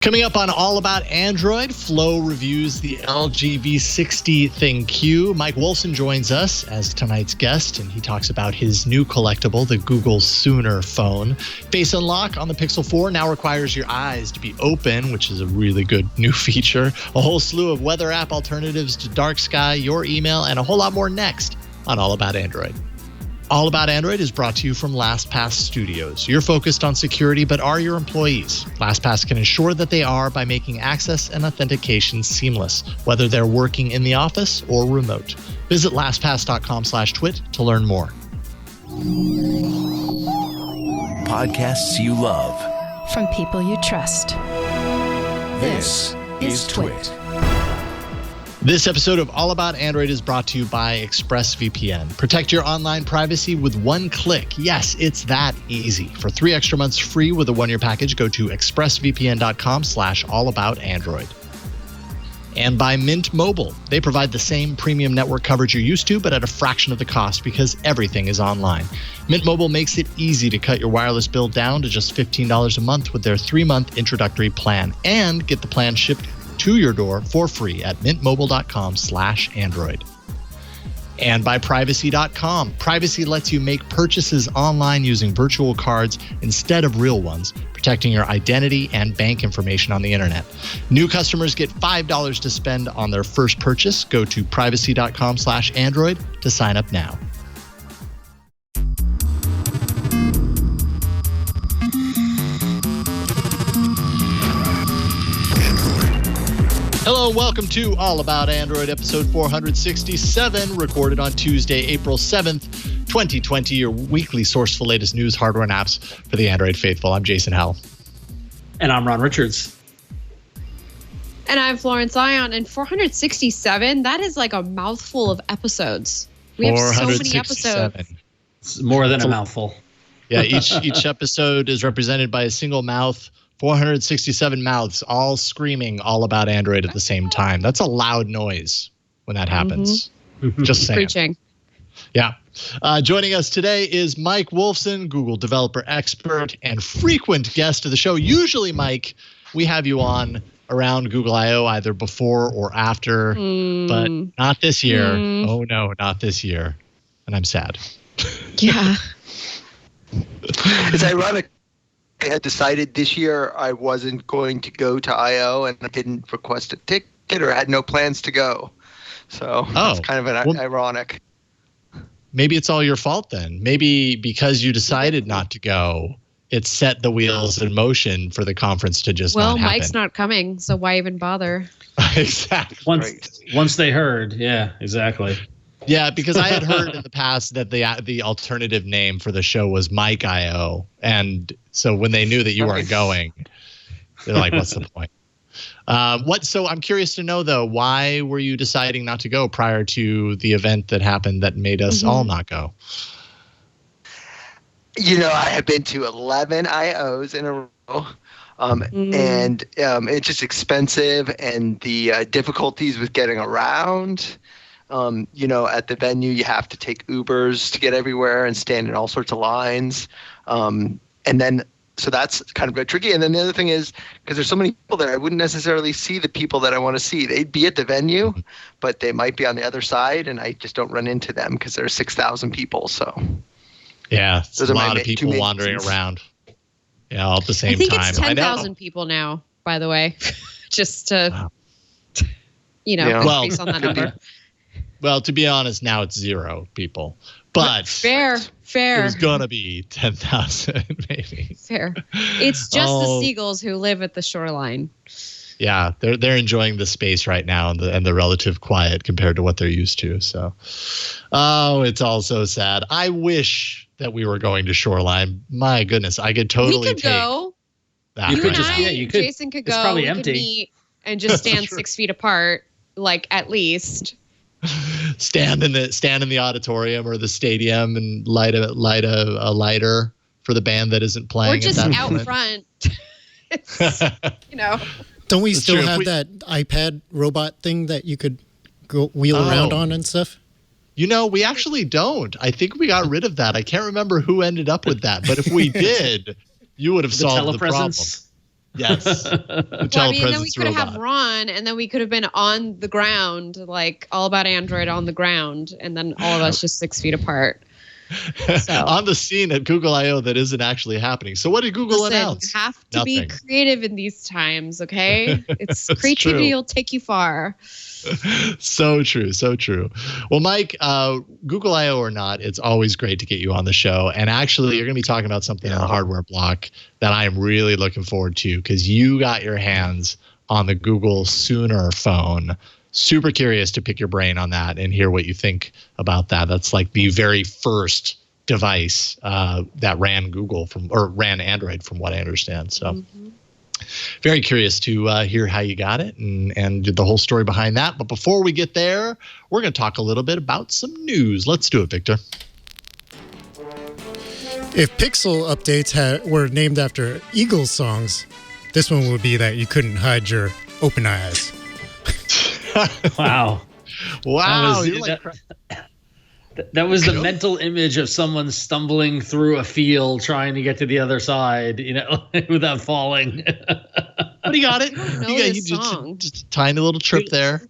Coming up on All About Android, Flo reviews the LG V60 ThinQ. Mike Wolfson joins us as tonight's guest, and he talks about his new collectible, the Google Sooner phone. Face Unlock on the Pixel 4 now requires your eyes to be open, which is a really good new feature. A whole slew of weather app alternatives to dark sky, your email, and a whole lot more next on All About Android. All About Android is brought to you from LastPass Studios. You're focused on security, but are your employees? LastPass can ensure that they are by making access and authentication seamless, whether they're working in the office or remote. Visit lastpass.com/twit to learn more. Podcasts you love. From people you trust. This is TWiT. This episode of All About Android is brought to you by ExpressVPN. Protect your online privacy with one click. Yes, it's that easy. For 3 extra months free with a 1-year package, go to expressvpn.com/allaboutandroid. And by Mint Mobile. They provide the same premium network coverage you're used to, but at a fraction of the cost because everything is online. Mint Mobile makes it easy to cut your wireless bill down to just $15 a month with their 3-month introductory plan, and get the plan shipped to your door for free at mintmobile.com/android. And by privacy.com. Privacy lets you make purchases online using virtual cards instead of real ones, protecting your identity and bank information on the internet. New customers get $5 to spend on their first purchase. Go to privacy.com/android to sign up now. Hello, welcome to All About Android, episode 467, recorded on Tuesday, April 7th, 2020, your weekly source for latest news, hardware, and apps for the Android faithful. I'm Jason Howell. And I'm Ron Richards. And I'm Florence Ion. And 467, that is like a mouthful of episodes. We have so many episodes. It's more than a mouthful. Yeah, each episode is represented by a single mouth. 467 mouths, all screaming all about Android at the same time. That's a loud noise when that happens. Mm-hmm. Just saying. Preaching. Yeah. Joining us today is Mike Wolfson, Google developer expert and frequent guest of the show. Usually, Mike, we have you on around Google I/O either before or after, but not this year. Oh, no, not this year. And I'm sad. Yeah. It's ironic. I had decided this year I wasn't going to go to I/O, and I didn't request a ticket or had no plans to go. So it's kind of ironic. Maybe it's all your fault then. Maybe because you decided not to go, it set the wheels in motion for the conference to just not happen. Well, Mike's not coming, so why even bother? Exactly. Once they heard, yeah, exactly. Yeah, because I had heard in the past that the alternative name for the show was Mike I/O, and so when they knew that you weren't going, they're like, "What's the point?" So I'm curious to know though, why were you deciding not to go prior to the event that happened that made us all not go? You know, I have been to 11 I/Os in a row. And it's just expensive, and the difficulties with getting around. You know, at the venue, you have to take Ubers to get everywhere and stand in all sorts of lines. And then, so that's kind of tricky. And then the other thing is, because there's so many people there, I wouldn't necessarily see the people that I want to see. They'd be at the venue, but they might be on the other side, and I just don't run into them because there's 6,000 people. So, yeah, there's a lot of people wandering around. Yeah, all at the same time. I think it's 10,000 people now, by the way, just to, increase on that number. Well, to be honest, now it's 0 people. But fair. It was going to be 10,000 maybe. Fair. It's just the seagulls who live at the shoreline. Yeah, they're enjoying the space right now and the relative quiet compared to what they're used to. So, it's all so sad. I wish that we were going to Shoreline. My goodness, I could totally take go. That. You could. Jason could go. It's probably we empty. Could meet and just stand 6 feet apart, like at least. Stand in the auditorium or the stadium and light a lighter for the band that isn't playing. Or just at that out moment. front. Don't we still have that iPad robot thing that you could go wheel around on and stuff? You know, we actually don't. I think we got rid of that. I can't remember who ended up with that, but if we did, you would have solved the problem. Yes. Well, I mean, then we could have Ron, and then we could have been on the ground, like all about Android on the ground, and then all of us just 6 feet apart. So. On the scene at Google I/O that isn't actually happening. So what did Google announce? You have to be creative in these times, okay? It's creativity will take you far. So true. So true. Well, Mike, Google I/O or not, it's always great to get you on the show. And actually, you're going to be talking about something in the hardware block that I am really looking forward to because you got your hands on the Google Sooner phone. Super curious to pick your brain on that and hear what you think about that. That's like the very first device that ran ran Android, from what I understand. So very curious to hear how you got it and the whole story behind that. But before we get there, we're going to talk a little bit about some news. Let's do it, Victor. If Pixel updates were named after Eagles songs, this one would be that you couldn't hide your open eyes. Wow. That was cool. The mental image of someone stumbling through a field trying to get to the other side, without falling. But he got it. He just a tiny little trip there.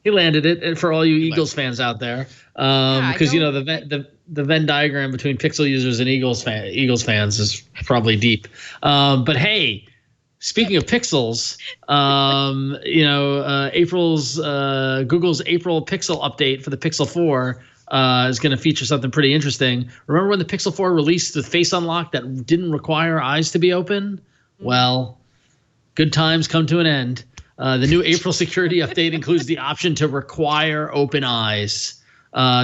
He landed it, and for all you Eagles fans out there, because the Venn diagram between Pixel users and Eagles fans is probably deep. But hey. Speaking of pixels, Google's April Pixel update for the Pixel 4 is going to feature something pretty interesting. Remember when the Pixel 4 released the Face Unlock that didn't require eyes to be open? Well, good times come to an end. The new April security update includes the option to require open eyes.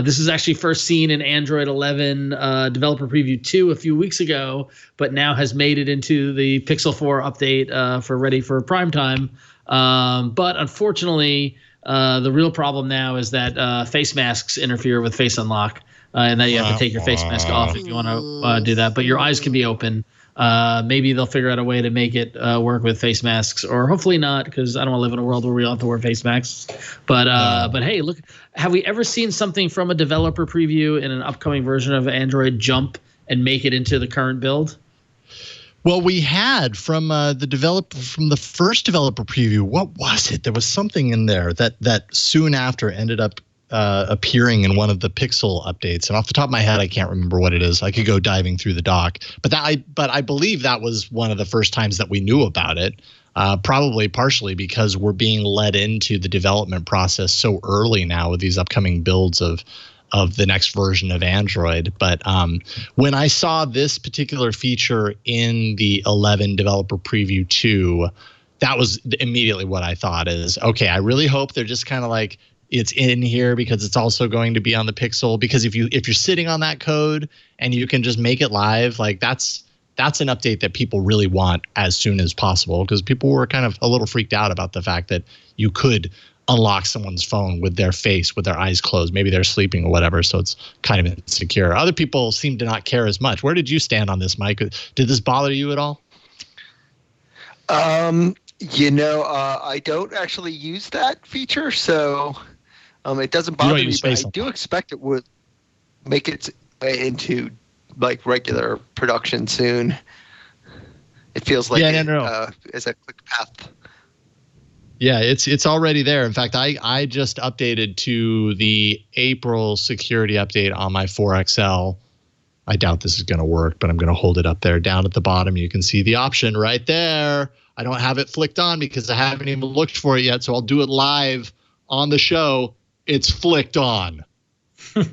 This is actually first seen in Android 11 Developer Preview 2 a few weeks ago, but now has made it into the Pixel 4 update for ready for prime time. But unfortunately, the real problem now is that face masks interfere with Face Unlock, and that you have to take your face mask off if you want to do that. But your eyes can be open. Maybe they'll figure out a way to make it work with face masks, or hopefully not, because I don't want to live in a world where we all have to wear face masks. But hey, look, have we ever seen something from a developer preview in an upcoming version of Android jump and make it into the current build? Well, we had from the first developer preview. What was it? There was something in there that soon after ended up appearing in one of the Pixel updates, and off the top of my head, I can't remember what it is. I could go diving through the doc, but I believe that was one of the first times that we knew about it. Probably partially because we're being led into the development process so early now with these upcoming builds of the next version of Android. But when I saw this particular feature in the 11 Developer Preview 2, that was immediately what I thought is, okay, I really hope they're just kind of like, it's in here because it's also going to be on the Pixel. Because if you're sitting on that code and you can just make it live, like that's an update that people really want as soon as possible, because people were kind of a little freaked out about the fact that you could unlock someone's phone with their face, with their eyes closed. Maybe they're sleeping or whatever, so it's kind of insecure. Other people seem to not care as much. Where did you stand on this, Mike? Did this bother you at all? I don't actually use that feature, so it doesn't bother me, but I do expect it would make its way into like regular production soon. It feels like as a quick path. Yeah, it's already there. In fact, I just updated to the April security update on my 4XL. I doubt this is going to work, but I'm going to hold it up there. Down at the bottom, you can see the option right there. I don't have it flicked on because I haven't even looked for it yet, so I'll do it live on the show. It's flicked on.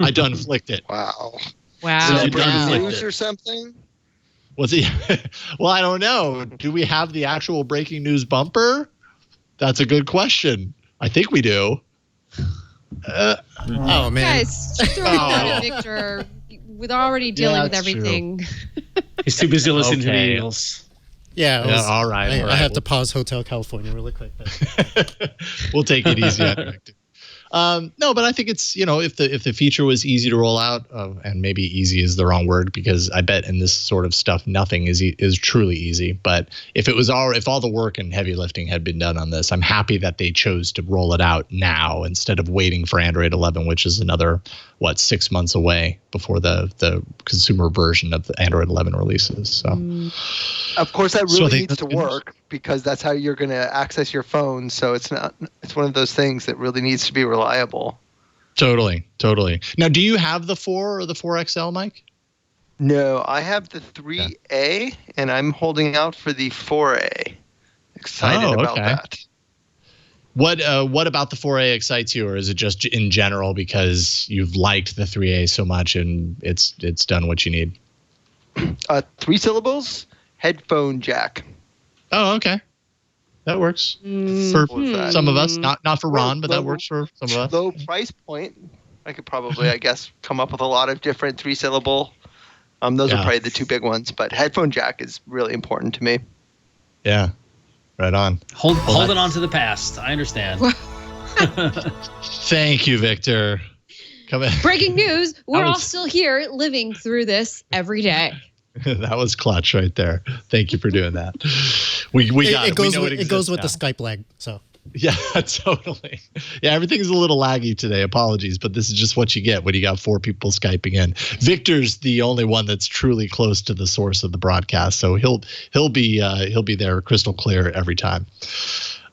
I done flicked it. Wow. Wow. Is it breaking news or something? Was it? Well, I don't know. Do we have the actual breaking news bumper? That's a good question. I think we do. Oh, man. Guys, just throw it down to Victor. We're already dealing with everything. He's too busy listening to the Eagles. Yeah, all right. I have to pause Hotel California really quick. We'll take it easy on Victor. No, but I think it's, if the feature was easy to roll out, and maybe easy is the wrong word, because I bet in this sort of stuff nothing is truly easy. But if all the work and heavy lifting had been done on this, I'm happy that they chose to roll it out now instead of waiting for Android 11, which is another 6 months away before the consumer version of the Android 11 releases. So, of course, that really needs to work. because that's how you're going to access your phone. So it's one of those things that really needs to be reliable. Totally. Now, do you have the 4 or the 4XL, Mike? No, I have the 3A, and I'm holding out for the 4A. Excited about that. What about the 4A excites you, or is it just in general because you've liked the 3A so much and it's done what you need? 3 syllables, headphone jack. Oh, okay. That works for some of us. Not for Ron, but that works for some of us. Low price point. I could probably, I guess, come up with a lot of different 3-syllable. Those are probably the 2 big ones, but headphone jack is really important to me. Yeah, right on. Holding on to the past. I understand. Thank you, Victor. Come in. Breaking news: we're all still here, living through this every day. That was clutch right there. Thank you for doing that. We got it. It goes with the Skype lag. So yeah, totally. Yeah, everything's a little laggy today. Apologies, but this is just what you get when you got 4 people Skyping in. Victor's the only one that's truly close to the source of the broadcast, so he'll be there crystal clear every time.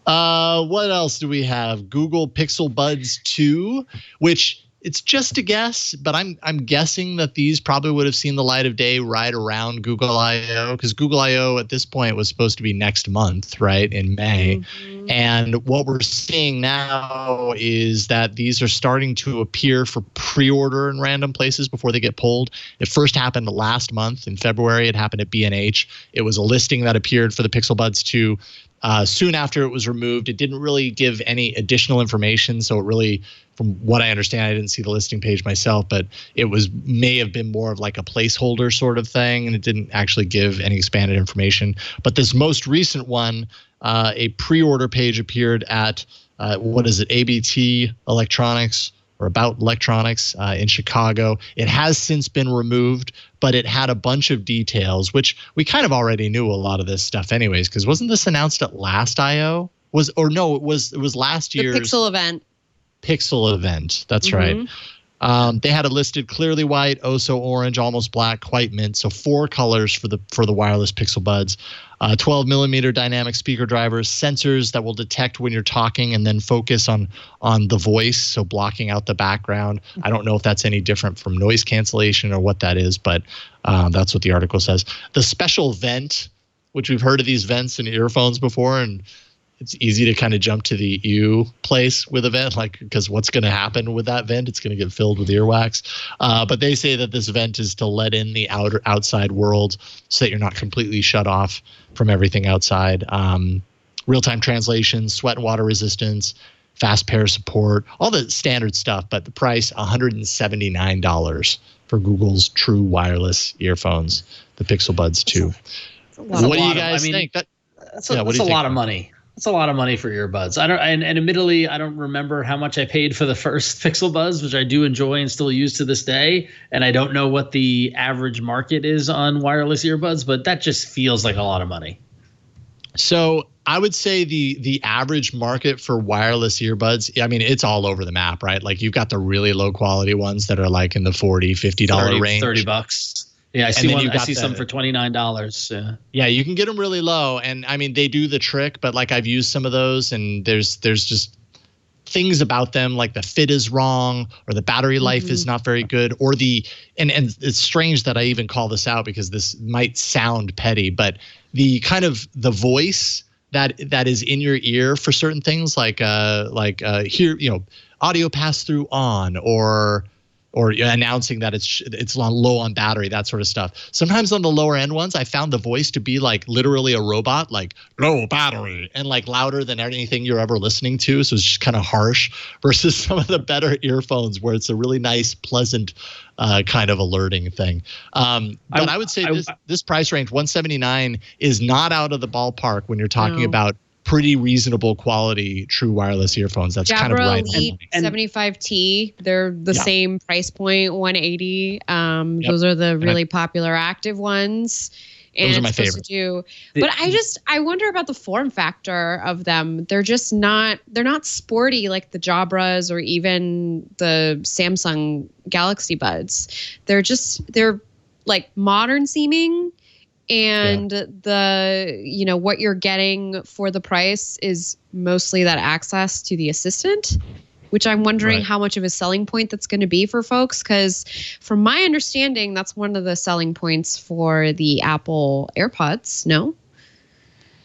What else do we have? Google Pixel Buds 2, which it's just a guess, but I'm guessing that these probably would have seen the light of day right around Google I/O, because Google I/O at this point was supposed to be next month, right, in May. Mm-hmm. And what we're seeing now is that these are starting to appear for pre-order in random places before they get pulled. It first happened last month in February. It happened at B&H. It was a listing that appeared for the Pixel Buds 2. Soon after it was removed, it didn't really give any additional information. So it really, from what I understand, I didn't see the listing page myself, but it may have been more of like a placeholder sort of thing, and it didn't actually give any expanded information. But this most recent one, a pre-order page appeared at, ABT Electronics, or About Electronics in Chicago. It has since been removed, but it had a bunch of details, which we kind of already knew a lot of this stuff anyways, because wasn't this announced at last I/O? It was last year's Pixel event. Pixel event. That's right. They had it listed clearly white, oh so orange, almost black, quite mint. So 4 colors for the wireless Pixel Buds. 12 millimeter dynamic speaker drivers, sensors that will detect when you're talking and then focus on the voice, so blocking out the background. I don't know if that's any different from noise cancellation or what that is, but that's what the article says. The special vent, which we've heard of these vents in earphones before, and it's easy to kind of jump to the ew place with a vent, because what's going to happen with that vent? It's going to get filled with earwax. But they say that this vent is to let in the outside world so that you're not completely shut off from everything outside. Real-time translation, sweat and water resistance, fast pair support, all the standard stuff. But the price, $179 for Google's true wireless earphones, the Pixel Buds 2. What do you guys think? That's a lot of money. That's a lot of money for earbuds. And admittedly, I don't remember how much I paid for the first Pixel Buds, which I do enjoy and still use to this day. And I don't know what the average market is on wireless earbuds, but that just feels like a lot of money. So I would say the average market for wireless earbuds, I mean, it's all over the map, right? Like you've got the really low quality ones that are like in the $40, $50 range. $30. Yeah, I see some for $29. Yeah, you can get them really low, and I mean they do the trick. But like I've used some of those, and there's just things about them, like the fit is wrong, or the battery life is not very good, or and it's strange that I even call this out because this might sound petty, but the kind of the voice that is in your ear for certain things, like here, audio pass through on, or announcing that it's low on battery, that sort of stuff. Sometimes on the lower end ones, I found the voice to be like literally a robot, like low battery, and like louder than anything you're ever listening to. So it's just kind of harsh versus some of the better earphones where it's a really nice, pleasant kind of alerting thing. But I would say this price range, $179, is not out of the ballpark when you're talking about pretty reasonable quality true wireless earphones. That's kind of right. Elite 75T, they're the same price point, $180. Those are the really popular active ones. And those are my favorite. But I wonder about the form factor of them. They're not sporty like the Jabras or even the Samsung Galaxy Buds. They're like modern seeming. And what you're getting for the price is mostly that access to the assistant, which I'm wondering how much of a selling point that's going to be for folks. Because from my understanding, that's one of the selling points for the Apple AirPods. No?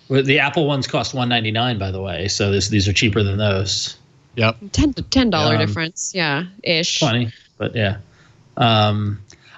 Well, the Apple ones cost $199, by the way. So these are cheaper than those. Yep. $10 difference. Yeah. Ish. Funny, but yeah.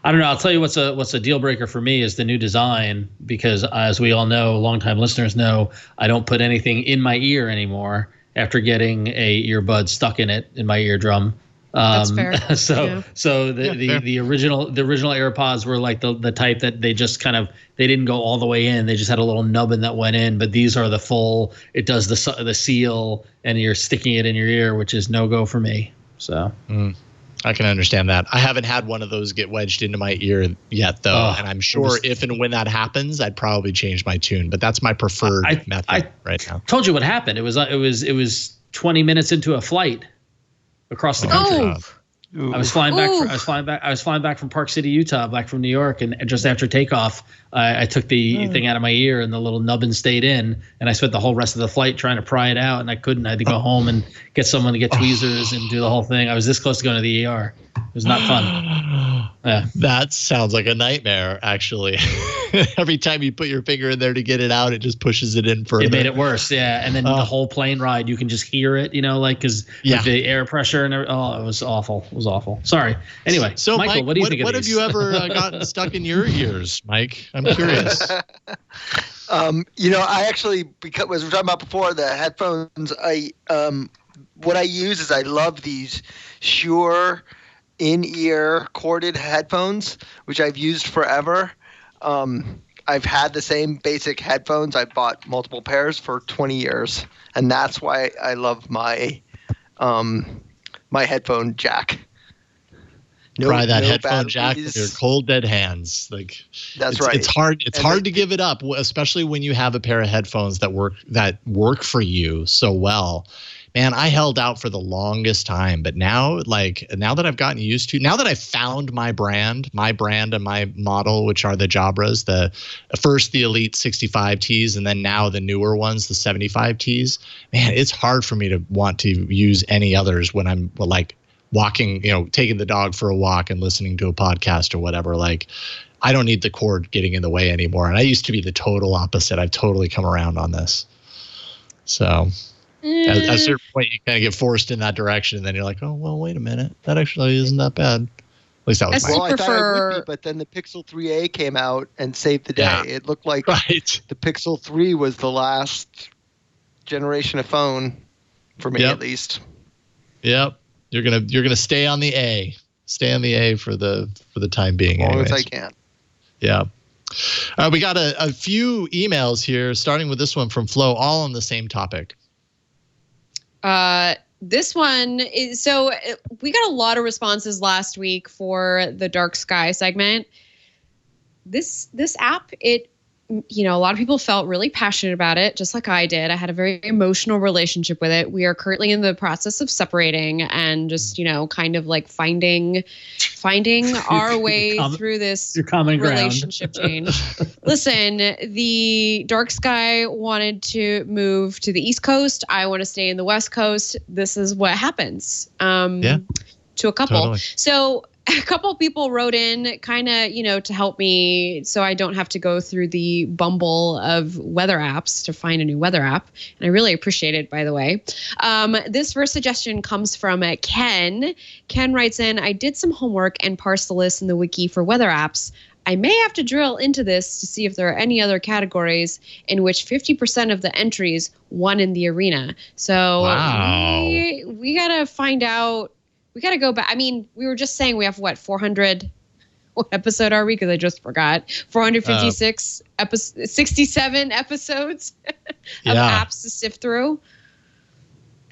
I don't know. I'll tell you what's a deal breaker for me is the new design, because as we all know, longtime listeners know, I don't put anything in my ear anymore after getting a earbud stuck in my eardrum. That's fair. So the original AirPods were like the type that they just they didn't go all the way in. They just had a little nubbin that went in. But these are the full. It does the seal, and you're sticking it in your ear, which is no go for me. So. I can understand that. I haven't had one of those get wedged into my ear yet, though, and I'm sure if and when that happens, I'd probably change my tune. But that's my preferred method right now. Told you what happened. It was 20 minutes into a flight across the country. I was flying back from Park City, Utah, back from New York, and just after takeoff, I took the thing out of my ear, and the little nubbin stayed in, and I spent the whole rest of the flight trying to pry it out, and I couldn't. I had to go home and get someone to get tweezers and do the whole thing. I was this close to going to the ER. It was not fun. Yeah. That sounds like a nightmare, actually. Every time you put your finger in there to get it out, it just pushes it in further. It made it worse, yeah. And then the whole plane ride, you can just hear it, because the air pressure and everything. Oh, it was awful. It was awful. Sorry. Anyway, so Michael, Mike, what do you think of what these? have you ever gotten stuck in your ears, Mike? I'm curious. I actually, because we were talking about before, the headphones, what I use is I love these Shure in-ear corded headphones, which I've used forever. I've had the same basic headphones. I bought multiple pairs for 20 years, and that's why I love my my headphone jack. Try that headphone jack with your cold dead hands. That's right. It's hard. It's hard to give it up, especially when you have a pair of headphones that work for you so well. Man, I held out for the longest time, but now that I've gotten used to, now that I've found my brand and my model, which are the Jabras, first the Elite 65Ts, and then now the newer ones, the 75Ts. Man, it's hard for me to want to use any others when I'm walking, taking the dog for a walk and listening to a podcast or whatever. I don't need the cord getting in the way anymore. And I used to be the total opposite. I've totally come around on this. So at a certain point, you kind of get forced in that direction. And then you're like, oh, well, wait a minute. That actually isn't that bad. At least that was I thought it would be, but then the Pixel 3a came out and saved the day. Yeah. It looked like the Pixel 3 was the last generation of phone for me, at least. Yep. You're gonna stay on the A. Stay on the A for the time being. As long as I can. Yeah. We got a few emails here, starting with this one from Flo, all on the same topic. This one is, so we got a lot of responses last week for the Dark Sky segment. This app, a lot of people felt really passionate about it, just like I did. I had a very emotional relationship with it. We are currently in the process of separating and just, kind of finding our way through this relationship change. Listen, the Dark Sky wanted to move to the East Coast. I want to stay in the West Coast. This is what happens to a couple. Totally. So a couple people wrote in kind of, to help me so I don't have to go through the bumble of weather apps to find a new weather app. And I really appreciate it, by the way. This first suggestion comes from Ken. Ken writes in, I did some homework and parsed the list in the wiki for weather apps. I may have to drill into this to see if there are any other categories in which 50% of the entries won in the arena. So we got to find out. We got to go back. I mean, we were just saying we have 400. What episode are we? Because I just forgot. 456 67 episomes of apps to sift through.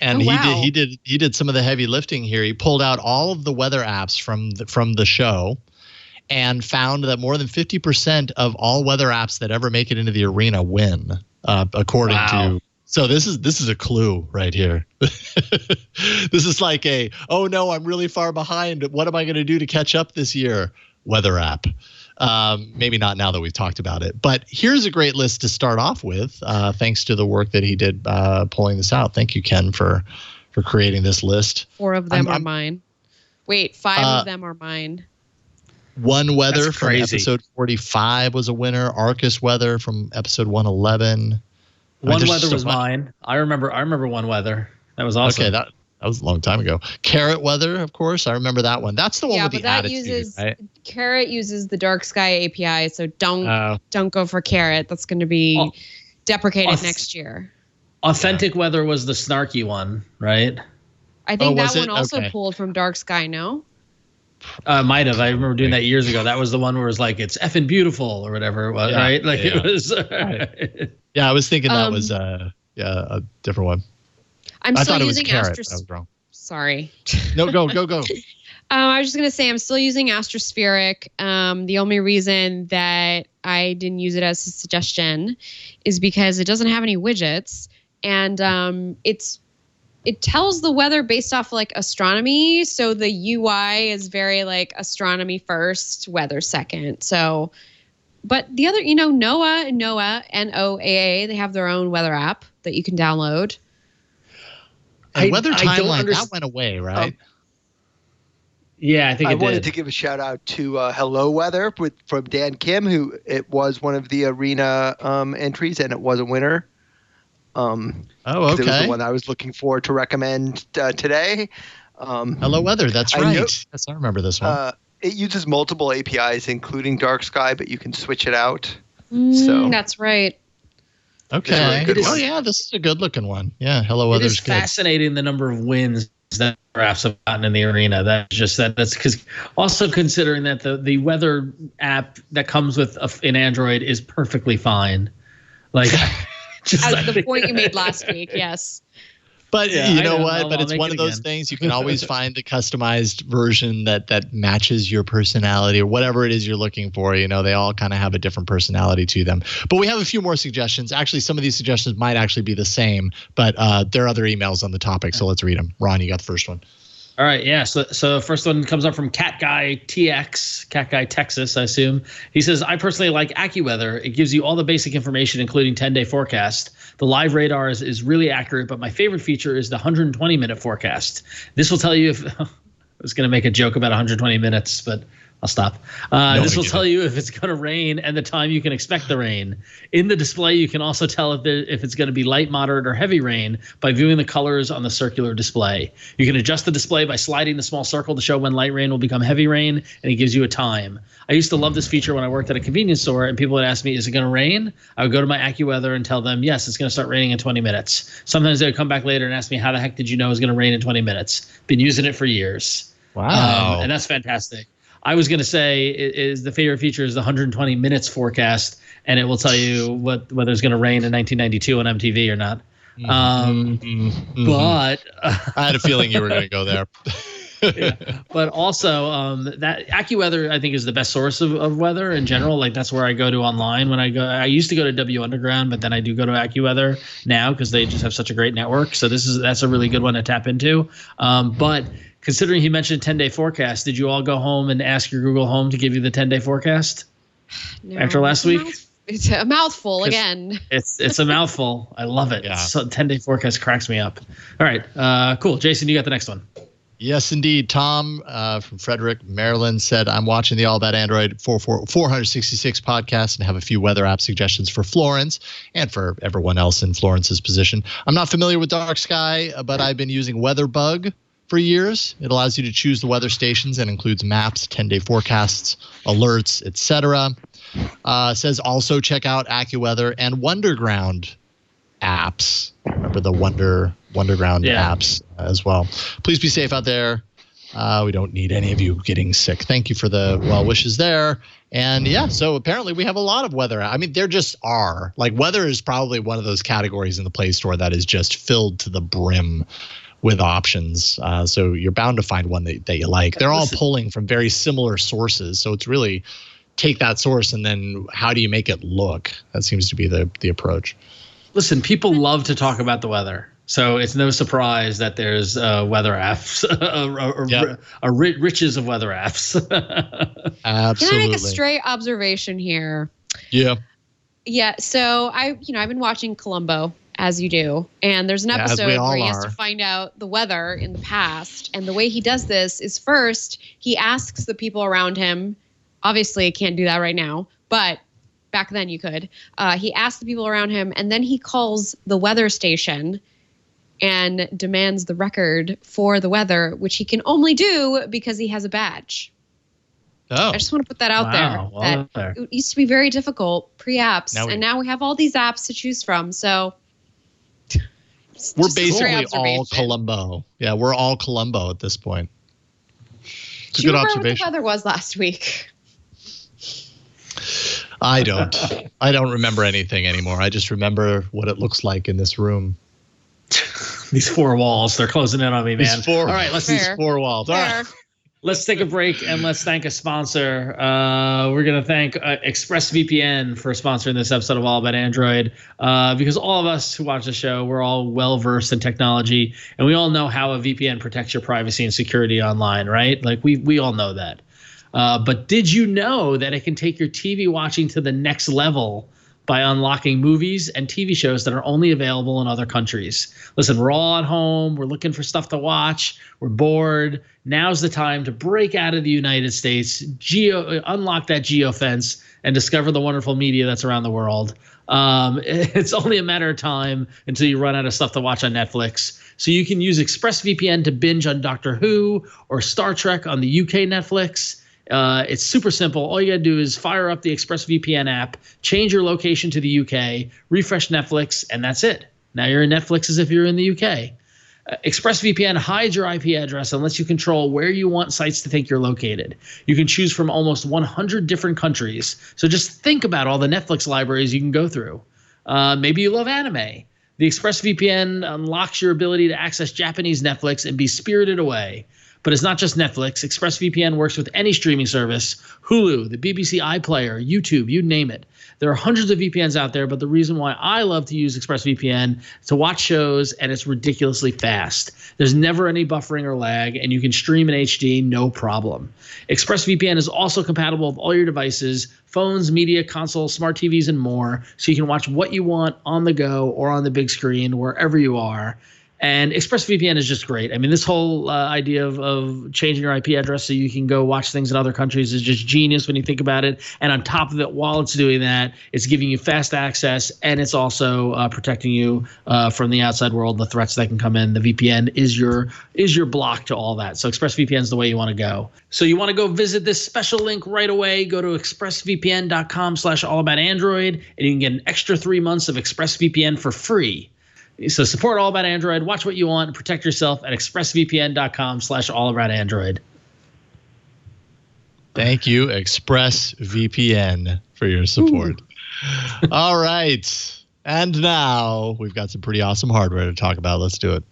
And he did some of the heavy lifting here. He pulled out all of the weather apps from the show and found that more than 50% of all weather apps that ever make it into the arena win, according to. So this is a clue right here. This is like oh no, I'm really far behind. What am I going to do to catch up this year? Weather app. Maybe not now that we've talked about it. But here's a great list to start off with, thanks to the work that he did pulling this out. Thank you, Ken, for creating this list. 4 of them are mine. Wait, 5 of them are mine. One Weather from episode 45 was a winner. Arcus Weather from episode 111. One Weather was mine. I remember One Weather. That was awesome. Okay, that was a long time ago. Carrot Weather, of course. I remember that one. That's the one with the attitude, right? Carrot uses the Dark Sky API, so don't go for Carrot. That's going to be deprecated next year. Authentic Weather was the snarky one, right? I think that one also pulled from Dark Sky, no? Might have. I remember doing that years ago. That was the one where it was like, it's effing beautiful or whatever it was, right? Like it was. Right. Yeah, I was thinking that was a different one. I thought it was Carrot. I was wrong. Sorry. No, go. I was just going to say I'm still using Astrospheric. The only reason that I didn't use it as a suggestion is because it doesn't have any widgets, and it tells the weather based off like astronomy. So the UI is very like astronomy first, weather second. So, but the other, NOAA, NOAA, they have their own weather app that you can download. And Weather Timeline, that went away, right? Yeah, I think it did. I wanted to give a shout out to Hello Weather from Dan Kim, who it was one of the arena entries, and it was a winner. Okay. It was the one I was looking for to recommend today. Hello Weather, that's right. Yes, I remember this one. It uses multiple APIs, including Dark Sky, but you can switch it out. That's right. Okay. Really yeah, this is a good-looking one. Yeah, Hello Weather's good. It is fascinating the number of wins that drafts have gotten in the arena. That's because also considering that the weather app that comes with in Android is perfectly fine. Like. As the point you made last week, yes. But you know what? But it's one of those things you can always find the customized version that matches your personality or whatever it is you're looking for. They all kind of have a different personality to them. But we have a few more suggestions. Actually, some of these suggestions might actually be the same, but there are other emails on the topic, so let's read them. Ron, you got the first one. All right, yeah. So first one comes up from Cat Guy TX, Cat Guy Texas, I assume. He says, I personally like AccuWeather. It gives you all the basic information, including 10-day forecast. The live radar is really accurate, but my favorite feature is the 120-minute forecast. This will tell you if I was going to make a joke about 120 minutes, but I'll stop. This will tell you if it's going to rain and the time you can expect the rain. In the display, you can also tell if it's going to be light, moderate, or heavy rain by viewing the colors on the circular display. You can adjust the display by sliding the small circle to show when light rain will become heavy rain, and it gives you a time. I used to love this feature when I worked at a convenience store, and people would ask me, is it going to rain? I would go to my AccuWeather and tell them, yes, it's going to start raining in 20 minutes. Sometimes they would come back later and ask me, how the heck did you know it was going to rain in 20 minutes? Been using it for years. Wow. And that's fantastic. I was going to say is the favorite feature is the 120 minutes forecast, and it will tell you whether it's going to rain in 1992 on MTV or not. But I had a feeling you were going to go there. But also that AccuWeather I think is the best source of weather in general. Like that's where I go to online when I go. I used to go to W Underground, but then I do go to AccuWeather now because they just have such a great network. So that's a really good one to tap into. But considering he mentioned 10-day forecast, did you all go home and ask your Google Home to give you the 10-day forecast after last week? It's a mouthful again. It's a mouthful. I love it. Yeah. So 10-day forecast cracks me up. All right, cool. Jason, you got the next one. Yes, indeed. Tom from Frederick, Maryland said, I'm watching the All About Android 466 podcast and have a few weather app suggestions for Florence and for everyone else in Florence's position. I'm not familiar with Dark Sky, but I've been using WeatherBug for years. It allows you to choose the weather stations and includes maps, 10-day forecasts, alerts, etc. Says also check out AccuWeather and Wonderground apps. Remember the Wonderground apps as well. Please be safe out there. We don't need any of you getting sick. Thank you for the well wishes there. And yeah, so apparently we have a lot of weather. I mean, there just are. Like weather is probably one of those categories in the Play Store that is just filled to the brim with options. So you're bound to find one that you like. They're all pulling from very similar sources. So it's really take that source and then how do you make it look? That seems to be the approach. Listen, people love to talk about the weather. So it's no surprise that there's weather apps, riches of weather apps. Absolutely. Can I make a stray observation here? Yeah. Yeah. So I've been watching Columbo, as you do, and there's an episode where he has to find out the weather in the past. And the way he does this is first he asks the people around him. Obviously, I can't do that right now, but back then you could. He asks the people around him, and then he calls the weather station and demands the record for the weather, which he can only do because he has a badge. Oh. I just want to put that out Wow. there. It used to be very difficult pre-apps, and now we have all these apps to choose from. So we're basically all Columbo. Yeah, we're all Columbo at this point. It's a good observation. What the weather was last week? I don't remember anything anymore. I just remember what it looks like in this room. These four walls, they're closing in on me, man. All right, these four walls. All right. Let's take a break and let's thank a sponsor. We're going to thank ExpressVPN for sponsoring this episode of All About Android, because all of us who watch the show, we're all well-versed in technology, and we all know how a VPN protects your privacy and security online, right? Like we all know that. But did you know that it can take your TV watching to the next level by unlocking movies and TV shows that are only available in other countries? Listen, we're all at home. We're looking for stuff to watch. We're bored. Now's the time to break out of the United States, unlock that geofence, and discover the wonderful media that's around the world. It's only a matter of time until you run out of stuff to watch on Netflix. So you can use ExpressVPN to binge on Doctor Who or Star Trek on the UK Netflix. It's super simple. All you got to do is fire up the ExpressVPN app, change your location to the UK, refresh Netflix, and that's it. Now you're in Netflix as if you're in the UK. ExpressVPN hides your IP address and lets you control where you want sites to think you're located. You can choose from almost 100 different countries. So just think about all the Netflix libraries you can go through. Maybe you love anime. The ExpressVPN unlocks your ability to access Japanese Netflix and be spirited away. But it's not just Netflix. ExpressVPN works with any streaming service, Hulu, the BBC iPlayer, YouTube, you name it. There are hundreds of VPNs out there, but the reason why I love to use ExpressVPN is to watch shows, and it's ridiculously fast. There's never any buffering or lag, and you can stream in HD, no problem. ExpressVPN is also compatible with all your devices, phones, media, consoles, smart TVs, and more, so you can watch what you want on the go or on the big screen, wherever you are. And ExpressVPN is just great. I mean, this whole idea of changing your IP address so you can go watch things in other countries is just genius when you think about it. And on top of it, while it's doing that, it's giving you fast access, and it's also protecting you from the outside world, the threats that can come in. The VPN is your block to all that. So ExpressVPN is the way you want to go. So you want to go visit this special link right away. Go to expressvpn.com/allaboutandroid, and you can get an extra 3 months of ExpressVPN for free. So support All About Android, watch what you want, and protect yourself at expressvpn.com/allaboutandroid. Thank you, ExpressVPN, for your support. All right. And now we've got some pretty awesome hardware to talk about. Let's do it.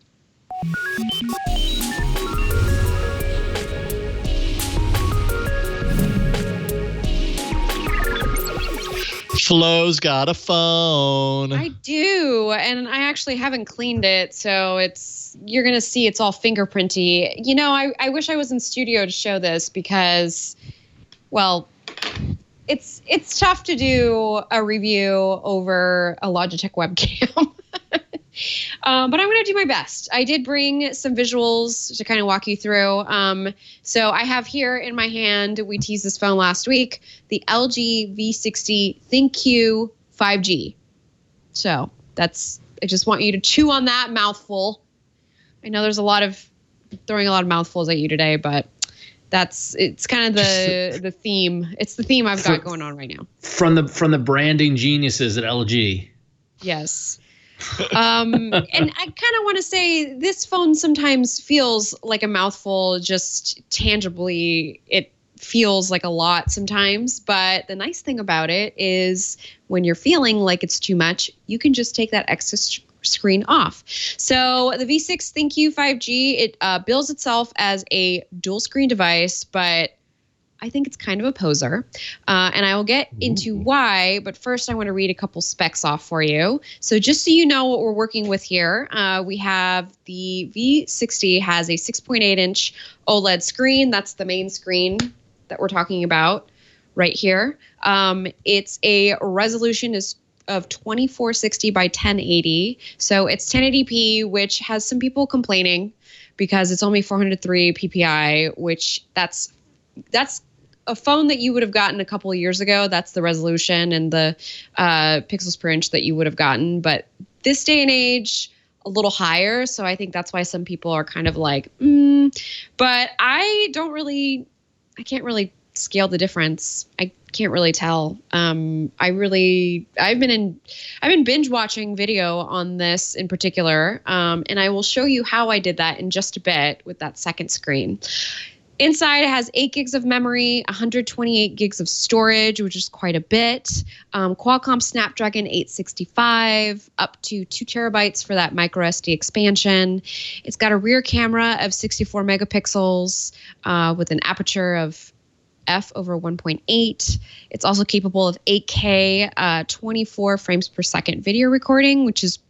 Flo's got a phone. I do, and I actually haven't cleaned it, so you're gonna see it's all fingerprinty. You know, I wish I was in studio to show this because, well, it's tough to do a review over a Logitech webcam. But I'm going to do my best. I did bring some visuals to kind of walk you through. So I have here in my hand, we teased this phone last week, the LG V60 ThinQ 5G. So I just want you to chew on that mouthful. I know there's throwing a lot of mouthfuls at you today, but it's kind of the theme. It's the theme I've got going on right now. From the branding geniuses at LG. Yes. And I kind of want to say this phone sometimes feels like a mouthful, just tangibly. It feels like a lot sometimes, but the nice thing about it is when you're feeling like it's too much, you can just take that excess screen off. So the V6 ThinQ 5G, it bills itself as a dual screen device, but I think it's kind of a poser. And I will get into why, but first I want to read a couple specs off for you. So just so you know what we're working with here, we have the V60 has a 6.8-inch OLED screen. That's the main screen that we're talking about right here. It's a resolution of 2460 by 1080. So it's 1080p, which has some people complaining because it's only 403 ppi, which that's a phone that you would have gotten a couple of years ago. That's the resolution and the pixels per inch that you would have gotten. But this day and age, a little higher. So I think that's why some people are kind of like, but I can't really scale the difference. I can't really tell. I've been binge watching video on this in particular. And I will show you how I did that in just a bit with that second screen. Inside, it has 8 gigs of memory, 128 gigs of storage, which is quite a bit. Qualcomm Snapdragon 865, up to 2 terabytes for that micro SD expansion. It's got a rear camera of 64 megapixels with an aperture of f/1.8. It's also capable of 8K 24 frames per second video recording, which is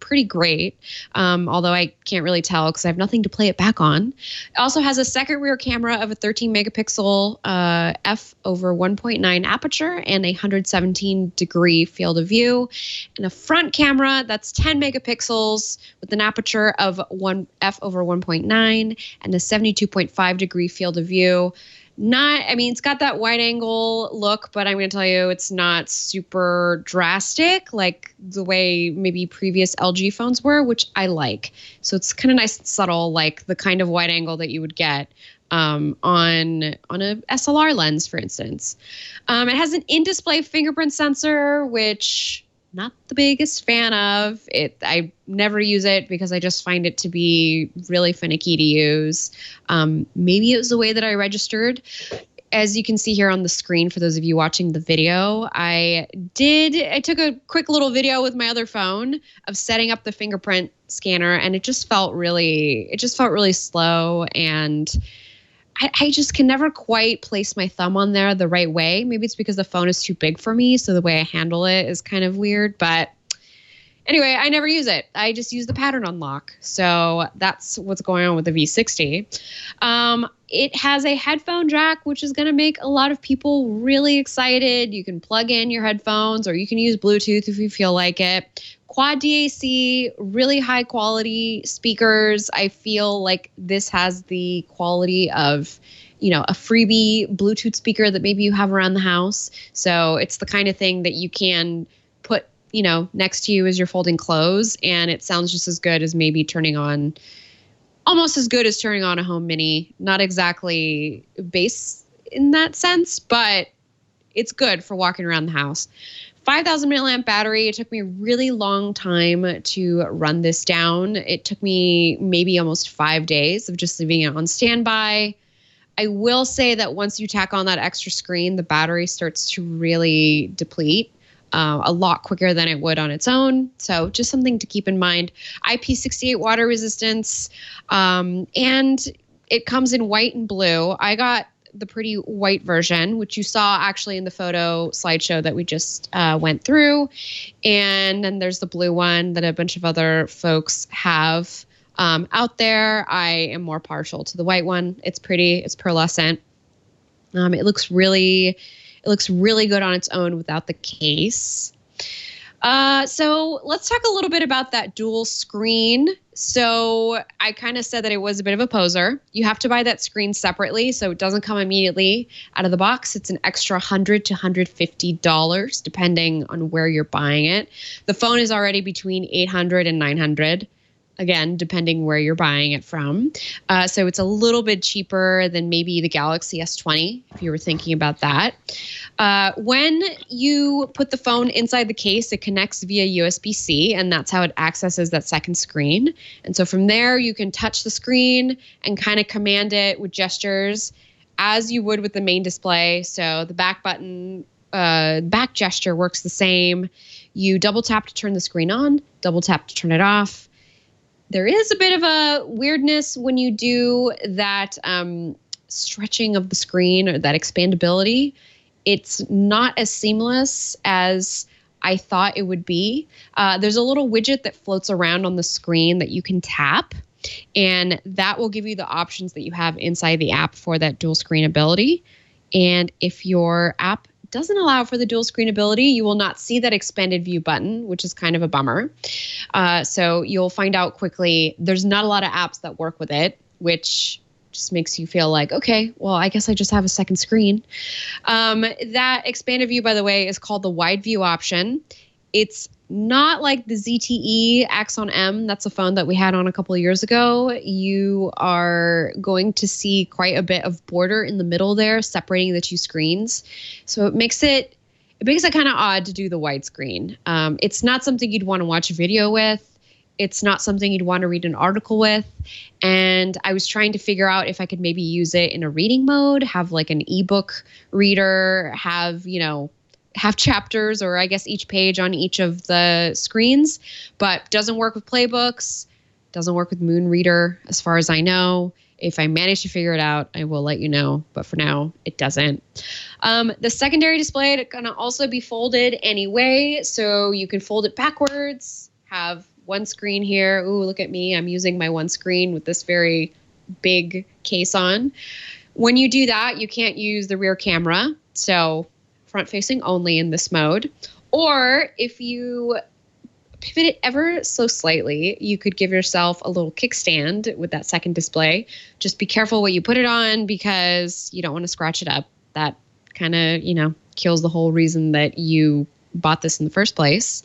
pretty great, although I can't really tell because I have nothing to play it back on. It also has a second rear camera of a 13 megapixel f/1.9 aperture and a 117 degree field of view, and a front camera that's 10 megapixels with an aperture of f/1.9 and a 72.5 degree field of view. It's got that wide angle look, but I'm going to tell you it's not super drastic like the way maybe previous LG phones were, which I like. So it's kind of nice and subtle, like the kind of wide angle that you would get on a SLR lens, for instance. It has an in-display fingerprint sensor, which not the biggest fan of it. I never use it because I just find it to be really finicky to use. Maybe it was the way that I registered. As you can see here on the screen, for those of you watching the video, I took a quick little video with my other phone of setting up the fingerprint scanner, and it just felt really slow, and I just can never quite place my thumb on there the right way. Maybe it's because the phone is too big for me, so the way I handle it is kind of weird. But anyway, I never use it. I just use the pattern unlock. So that's what's going on with the V60. It has a headphone jack, which is going to make a lot of people really excited. You can plug in your headphones, or you can use Bluetooth if you feel like it. Quad DAC, really high quality speakers. I feel like this has the quality of, a freebie Bluetooth speaker that maybe you have around the house. So it's the kind of thing that you can put, next to you as you're folding clothes, and it sounds just as good as maybe almost as good as turning on a home mini. Not exactly bass in that sense, but it's good for walking around the house. 5,000 milliamp battery. It took me a really long time to run this down. It took me maybe almost 5 days of just leaving it on standby. I will say that once you tack on that extra screen, the battery starts to really deplete a lot quicker than it would on its own. So just something to keep in mind. IP68 water resistance, and it comes in white and blue. I got the pretty white version, which you saw actually in the photo slideshow that we just went through. And then there's the blue one that a bunch of other folks have out there. I am more partial to the white one. It's pretty, it's pearlescent. It looks really good on its own without the case. So let's talk a little bit about that dual screen. So I kind of said that it was a bit of a poser. You have to buy that screen separately, so it doesn't come immediately out of the box. It's an extra $100 to $150, depending on where you're buying it. The phone is already between $800 and $900. Again, depending where you're buying it from. So it's a little bit cheaper than maybe the Galaxy S20, if you were thinking about that. When you put the phone inside the case, it connects via USB-C, and that's how it accesses that second screen. And so from there, you can touch the screen and kind of command it with gestures as you would with the main display. So the back button, back gesture works the same. You double tap to turn the screen on, double tap to turn it off. There is a bit of a weirdness when you do that stretching of the screen or that expandability, it's not as seamless as I thought it would be. There's a little widget that floats around on the screen that you can tap, and that will give you the options that you have inside the app for that dual screen ability. And if your app doesn't allow for the dual screen ability, you will not see that expanded view button, which is kind of a bummer. So you'll find out quickly there's not a lot of apps that work with it, which just makes you feel like, okay, well, I guess I just have a second screen. That expanded view, by the way, is called the wide view option. It's not like the ZTE Axon M. That's a phone that we had on a couple of years ago. You are going to see quite a bit of border in the middle there, separating the two screens. So it makes it kind of odd to do the widescreen. It's not something you'd want to watch a video with. It's not something you'd want to read an article with. And I was trying to figure out if I could maybe use it in a reading mode, have like an ebook reader, have chapters, or I guess each page on each of the screens, but doesn't work with playbooks, doesn't work with Moon Reader, as far as I know. If I manage to figure it out, I will let you know, but for now, it doesn't. The secondary display is going to also be folded anyway, so you can fold it backwards, have one screen here. Ooh, look at me. I'm using my one screen with this very big case on. When you do that, you can't use the rear camera, so front facing only in this mode. Or if you pivot it ever so slightly, you could give yourself a little kickstand with that second display. Just be careful what you put it on because you don't want to scratch it up. That kind of, kills the whole reason that you bought this in the first place.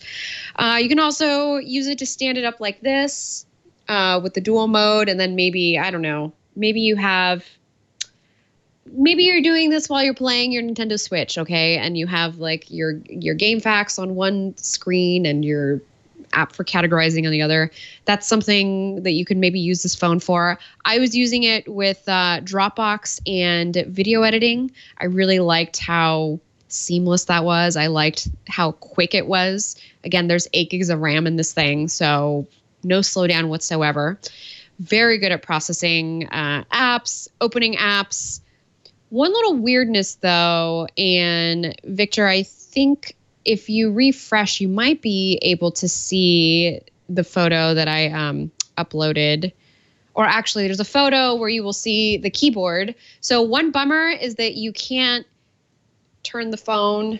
You can also use it to stand it up like this with the dual mode, and then maybe, I don't know, maybe you're doing this while you're playing your Nintendo Switch, okay? And you have like your game facts on one screen and your app for categorizing on the other. That's something that you could maybe use this phone for. I was using it with Dropbox and video editing. I really liked how seamless that was. I liked how quick it was. Again, there's 8 gigs of RAM in this thing, so no slowdown whatsoever. Very good at processing apps, opening apps. One little weirdness, though, and Victor, I think if you refresh, you might be able to see the photo that I uploaded. Or actually, there's a photo where you will see the keyboard. So one bummer is that you can't turn the phone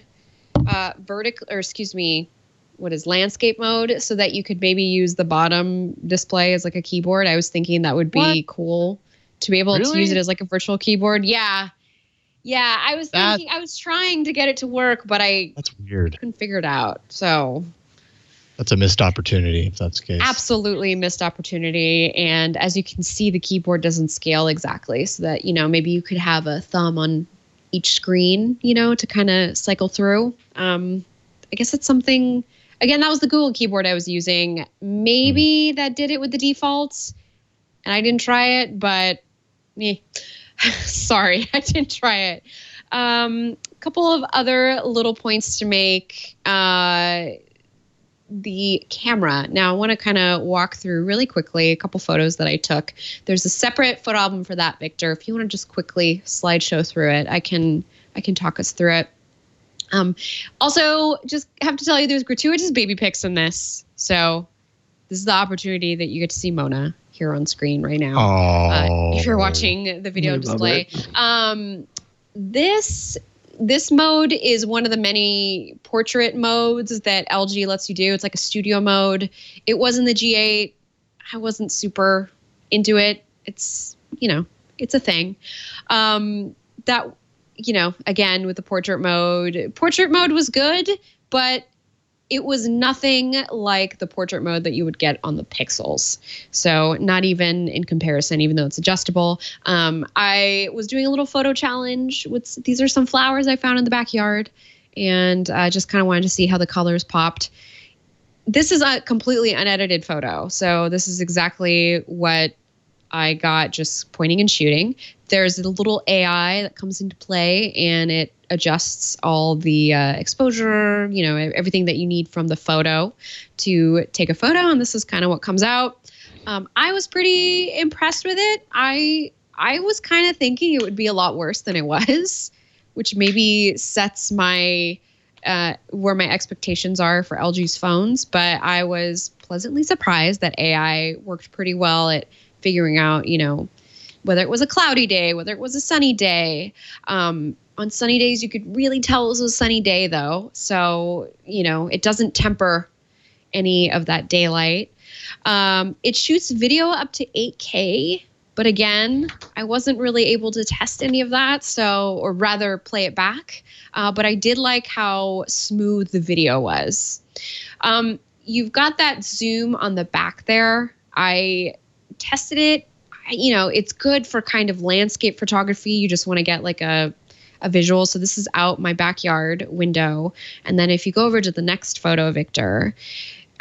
landscape mode, so that you could maybe use the bottom display as like a keyboard. I was thinking that would be cool to be able to use it as like a virtual keyboard. Yeah, I was thinking, I was trying to get it to work, but that's weird. Couldn't figure it out. So that's a missed opportunity if that's the case. Absolutely missed opportunity. And as you can see, the keyboard doesn't scale exactly, so that, maybe you could have a thumb on each screen, to kind of cycle through. I guess it's something, again, that was the Google keyboard I was using. Maybe that did it with the defaults and I didn't try it, but sorry, I didn't try it. Couple of other little points to make. The camera. Now, I want to kind of walk through really quickly a couple photos that I took. There's a separate photo album for that, Victor. If you want to just quickly slideshow through it, I can talk us through it. Also, just have to tell you, there's gratuitous baby pics in this. So this is the opportunity that you get to see Mona here on screen right now. If you're watching the video display. This mode is one of the many portrait modes that LG lets you do. It's like a studio mode. It was in the G8. I wasn't super into it. It's, it's a thing. Again, with the portrait mode was good, but it was nothing like the portrait mode that you would get on the Pixels. So not even in comparison, even though it's adjustable. I was doing a little photo challenge. These are some flowers I found in the backyard, and I just kind of wanted to see how the colors popped. This is a completely unedited photo. So this is exactly what I got just pointing and shooting. There's a little AI that comes into play, and it adjusts all the exposure, everything that you need from the photo to take a photo. And this is kind of what comes out. I was pretty impressed with it. I I was kind of thinking it would be a lot worse than it was, which maybe sets my where my expectations are for LG's phones. But I was pleasantly surprised that AI worked pretty well at figuring out, whether it was a cloudy day, whether it was a sunny day. On sunny days, you could really tell it was a sunny day, though. So, it doesn't temper any of that daylight. It shoots video up to 8K. But again, I wasn't really able to test any of that, or rather play it back. But I did like how smooth the video was. You've got that zoom on the back there. I tested it. It's good for kind of landscape photography. You just want to get like a visual. So this is out my backyard window. And then if you go over to the next photo, Victor,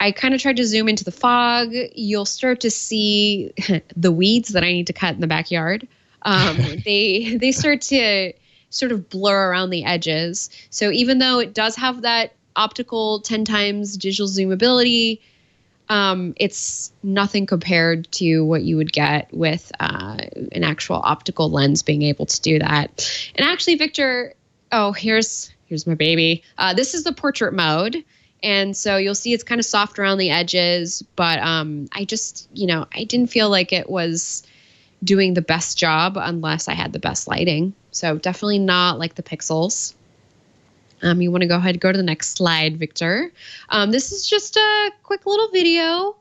I kind of tried to zoom into the fog. You'll start to see the weeds that I need to cut in the backyard. They start to sort of blur around the edges. So even though it does have that optical 10 times digital zoom ability, it's nothing compared to what you would get with an actual optical lens being able to do that. And actually, Victor, here's my baby. This is the portrait mode. And so you'll see it's kind of soft around the edges, but I just, I didn't feel like it was doing the best job unless I had the best lighting. So definitely not like the Pixels. You want to go ahead and go to the next slide, Victor. This is just a quick little video,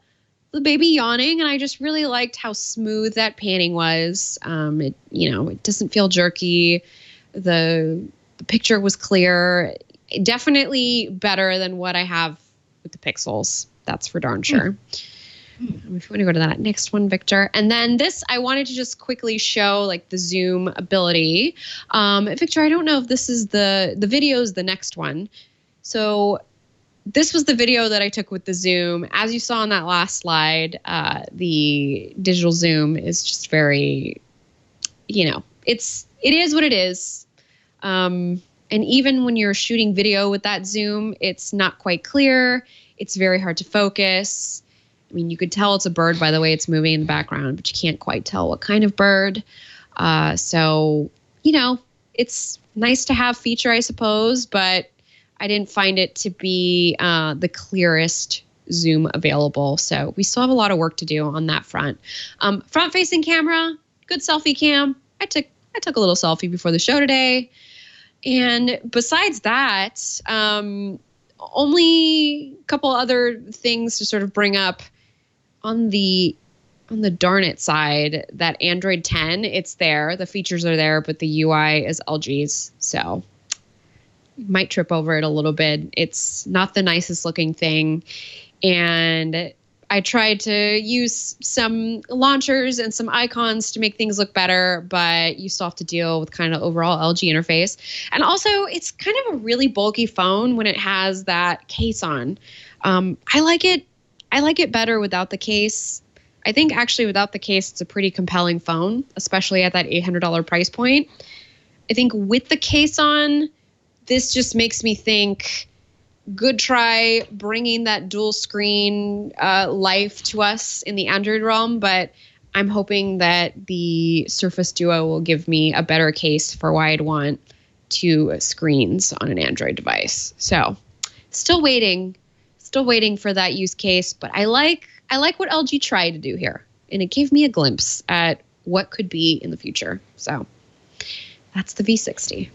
the baby yawning, and I just really liked how smooth that panning was. It doesn't feel jerky. The picture was clear. Definitely better than what I have with the Pixels. That's for darn sure. If you want to go to that next one, Victor. And then this, I wanted to just quickly show like the zoom ability. Victor, I don't know if this is the video is the next one. So this was the video that I took with the zoom. As you saw on that last slide, the digital zoom is just very, it is what it is. And even when you're shooting video with that zoom, it's not quite clear. It's very hard to focus. I mean, you could tell it's a bird by the way it's moving in the background, but you can't quite tell what kind of bird. So, it's nice to have feature, I suppose, but I didn't find it to be the clearest zoom available. So we still have a lot of work to do on that front. Front-facing camera, good selfie cam. I took a little selfie before the show today. And besides that, only a couple other things to sort of bring up on the darn it side. That Android 10, it's there. The features are there, but the UI is LG's. So you might trip over it a little bit. It's not the nicest looking thing. And I tried to use some launchers and some icons to make things look better, but you still have to deal with kind of overall LG interface. And also, it's kind of a really bulky phone when it has that case on. I like it better without the case. I think actually without the case, it's a pretty compelling phone, especially at that $800 price point. I think with the case on, this just makes me think, good try bringing that dual screen life to us in the Android realm, but I'm hoping that the Surface Duo will give me a better case for why I'd want two screens on an Android device. So still waiting for that use case, but I like what LG tried to do here, and it gave me a glimpse at what could be in the future. So that's the V60.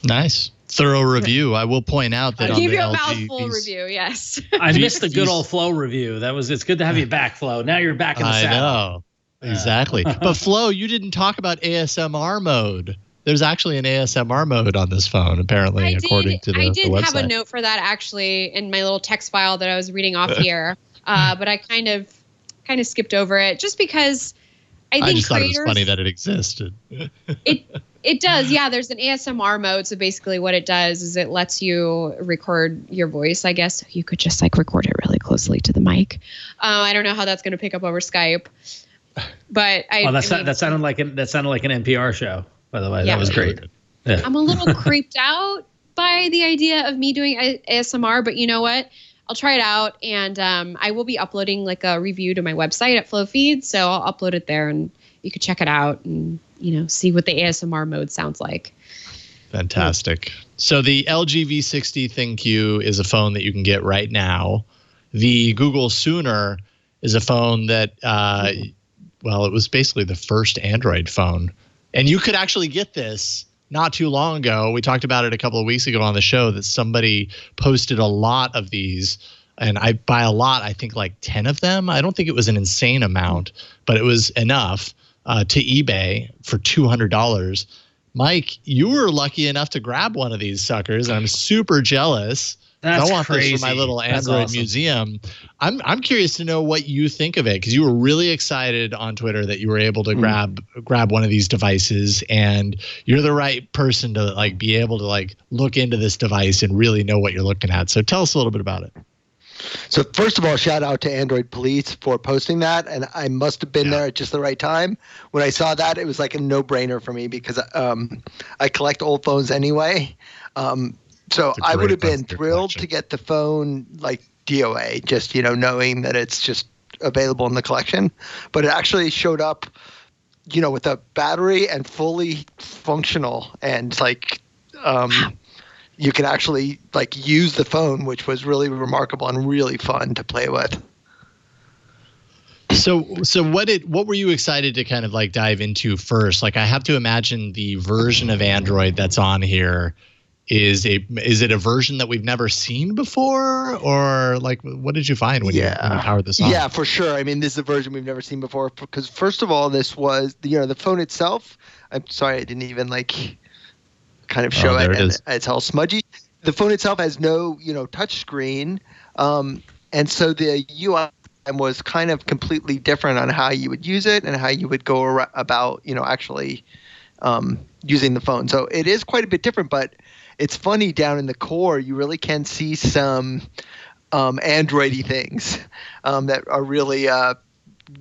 Nice. Thorough review. I will point out that I'll on give the you a LG mouthful review. Yes. I missed the good old Flo review. It's good to have you back, Flo. Now you're back in the saddle. I know. Exactly. But Flo, you didn't talk about ASMR mode. There's actually an ASMR mode on this phone, apparently, according to the website. I did have a note for that actually in my little text file that I was reading off here, but I kind of skipped over it just because I just thought it was funny that it existed. It does, yeah. There's an ASMR mode, so basically what it does is it lets you record your voice, I guess. You could just record it really closely to the mic. I don't know how that's going to pick up over Skype, but that sounded like an NPR show. By the way, yeah, that was great. Yeah. I'm a little creeped out by the idea of me doing ASMR, but you know what? I'll try it out, and I will be uploading a review to my website at FlowFeed, so I'll upload it there, and you could check it out and see what the ASMR mode sounds like. Fantastic. So the LG V60 ThinQ is a phone that you can get right now. The Google Sooner is a phone that, it was basically the first Android phone. And you could actually get this not too long ago. We talked about it a couple of weeks ago on the show that somebody posted a lot of these. And by a lot, I think like 10 of them. I don't think it was an insane amount, but it was enough to eBay for $200. Mike, you were lucky enough to grab one of these suckers, and I'm super jealous. That's I want crazy. this for my little That's Android awesome. museum. I'm curious to know what you think of it, because you were really excited on Twitter that you were able to grab one of these devices, and you're the right person to like be able to like look into this device and really know what you're looking at. So tell us a little bit about it. So first of all, shout out to Android Police for posting that, and I must have been there at just the right time. When I saw that, it was like a no-brainer for me because I collect old phones anyway. So I would have been thrilled to get the phone like DOA, just knowing that it's just available in the collection. But it actually showed up, with a battery and fully functional, and like you can actually like use the phone, which was really remarkable and really fun to play with. So what were you excited to kind of like dive into first? Like, I have to imagine the version of Android that's on here is it a version that we've never seen before, or like what did you find when you powered this on? Yeah, for sure. I mean, this is a version we've never seen before because first of all, this was the phone itself. I'm sorry, I didn't even like kind of show it. And it's all smudgy. The phone itself has no touch screen, and so the UI was kind of completely different on how you would use it and how you would go about actually using the phone. So it is quite a bit different, but it's funny, down in the core, you really can see some Android-y things that are really,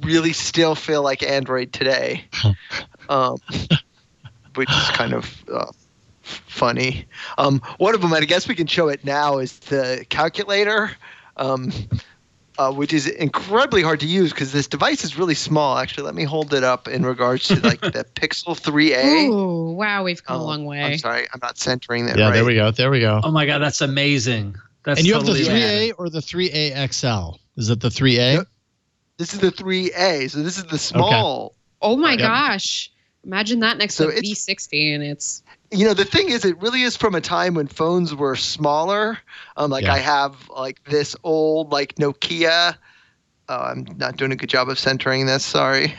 really still feel like Android today, which is kind of funny. One of them, and I guess we can show it now, is the calculator, which is incredibly hard to use because this device is really small. Actually, let me hold it up in regards to like the Pixel 3a. Oh, wow, we've come a long way. I'm sorry, I'm not centering that. Yeah, right. there we go. Oh my God, that's amazing. That's and you totally have the 3A rad. or the 3A XL? Is it the 3A? Yep. This is the 3A, so this is the small. Oh my Yep. gosh. Imagine that next So to V60, and it's... The thing is, it really is from a time when phones were smaller. I have like this old like Nokia. I'm not doing a good job of centering this. Sorry.